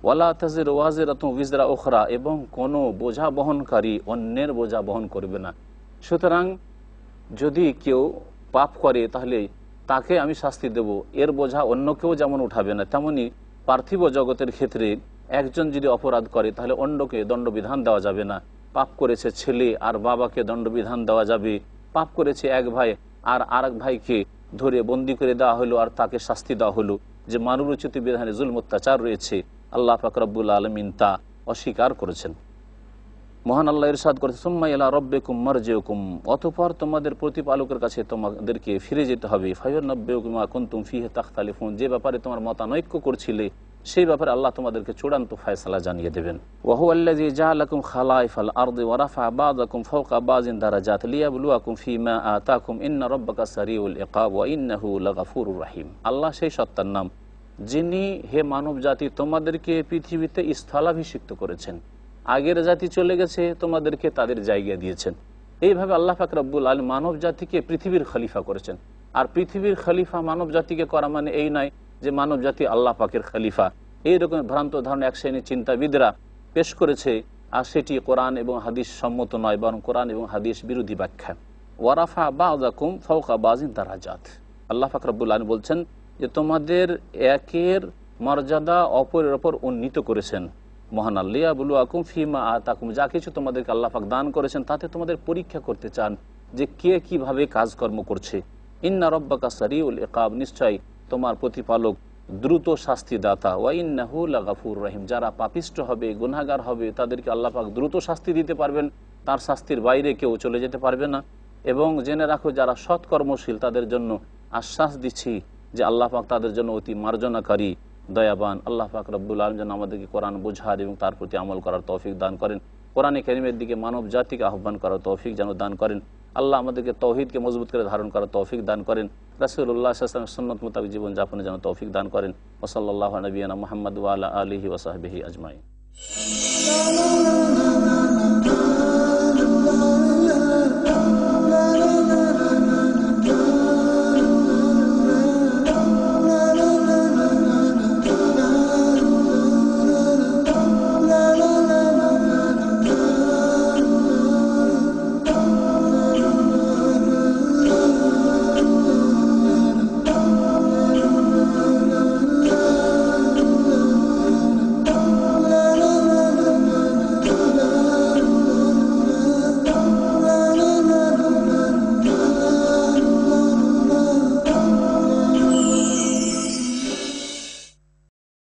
ওয়ালা তাজিরু ওয়াজিরাতুন উযরা উখরা, এবং কোনো বোঝা বহনকারী অন্যের বোঝা বহন করবে না। সুতরাং যদি কেউ পাপ করে তাহলে তাকে আমি শাস্তি দেব, এর বোঝা অন্য কেউ যেমন উঠাবে না, তেমনি পার্থিব জগতের ক্ষেত্রে একজন যদি অপরাধ করে তাহলে অন্যকে দণ্ডবিধান দেওয়া যাবে না। পাপ করেছে ছেলে আর বাবাকে দণ্ডবিধান দেওয়া যাবে, পাপ করেছে এক ভাই আর আরেক ভাইকে ধরে বন্দি করে দেওয়া হলো আর তাকে শাস্তি দেওয়া হলো, যে মানবোচিত বিধানে জুলম অত্যাচার রয়েছে, আল্লাহ পাক রব্বুল আলামিন তা অস্বীকার করেছেন। মহান আল্লাহ ইরশাদ করেছেন, সুম্মা ইলা রাব্বিকুম মারজিউকুম, অতঃপর তোমাদের প্রতিপালকের কাছে তোমাদেরকে ফিরে যেতে হবে। ফায়ুনাব্বিউকুম মা কুনতুম ফীহি তাখতালিফুন, যে ব্যাপারে তোমার মতানৈক্য করছিলে সেই ব্যাপারে আল্লাহ তোমাদেরকে চূড়ান্ত ফয়সালা জানিয়ে দেবেন। ওয়া হুয়াল্লাযী জাআলাকুম খালাইফাল আরদি ওয়া রাফা বা'দাকুম ফাওকা বা'যিন দারাজাত লিয়াবলুয়াকুম ফীমা আতাকুম ইন্না রাব্বাকা সারিউল ইকাব ওয়া ইন্নাহু লাগাফুরুর রহিম। আল্লাহ সেই সত্তার নাম যিনি, হে মানব জাতি, তোমাদেরকে পৃথিবীতে স্থলাভিষিক্ত করেছেন। আগের জাতি চলে গেছে, তোমাদেরকে তাদের জায়গা দিয়েছেন। এইভাবে আল্লাহ পাক রব্বুল আলামিন মানব জাতিকে পৃথিবীর খলিফা করেছেন। আর পৃথিবীর খলিফা মানব জাতিকে করা মানে এই নয় যে মানব জাতি আল্লাহ পাকের খলিফা। এইরকম ভ্রান্ত ধারণা এক শ্রেণীর চিন্তাবিদরা পেশ করেছে, আর সেটি কোরআন এবং হাদিস সম্মত নয়, বরং কোরআন এবং হাদিস বিরোধী ব্যাখ্যা। ওয়ারাফা বা'দাকুম ফাওকা বা'যিন দারাজাত, আল্লাহ পাক রব্বুল আলামিন বলছেন যে তোমাদের একের মর্যাদা অপরের ওপর উন্নীত করেছেন। মহান আল্লাহ বলু আকুম ফিমা আতাকুম, যা কিছু তোমাদেরকে আল্লাহ পাক দান করেছেন তাতে তোমাদের পরীক্ষা করতে চান যে কে কিভাবে কাজকর্ম করছে। ইন্না রব্বাকা সারিউল ইকাব, নিশ্চয় তোমার প্রতিপালক দ্রুত শাস্তিদাতা। ওয়া ইন্নাহু লাগাফুর রহিম, যারা পাপিষ্ট হবে গুনাহগার হবে তাদেরকে আল্লাহ পাক দ্রুত শাস্তি দিতে পারবেন, তার শাস্তির বাইরে কেউ চলে যেতে পারবে না। এবং জেনে রাখো যারা সৎকর্মশীল তাদের জন্য আশ্বাস দিচ্ছি যে আল্লাহ পাক তাদের জন্য অতি মার্জনাকারী দয়াবান। আল্লাহ পাক রব্বুল আলামিন যেন আমাদেরকে কোরআন বোঝার এবং তার প্রতি আমল করার তৌফিক দান করেন, কোরআনে কারীমের দিকে মানব জাতিকে আহ্বান করার তৌফিক যেন দান করেন। আল্লাহ আমাদেরকে তৌহিদকে মজবুত করে ধারণ করার তৌফিক দান করেন, রাসূলুল্লাহ সাল্লাল্লাহু আলাইহি ওয়াসাল্লামের সুন্নাত মোতাবেক জীবন যাপনের যেন তৌফিক দান করেন। ওয়া সাল্লাল্লাহু আলা নবিয়িনা মুহাম্মদ ওয়া আলা আলিহি ওয়া সাহবিহি আজমাইন।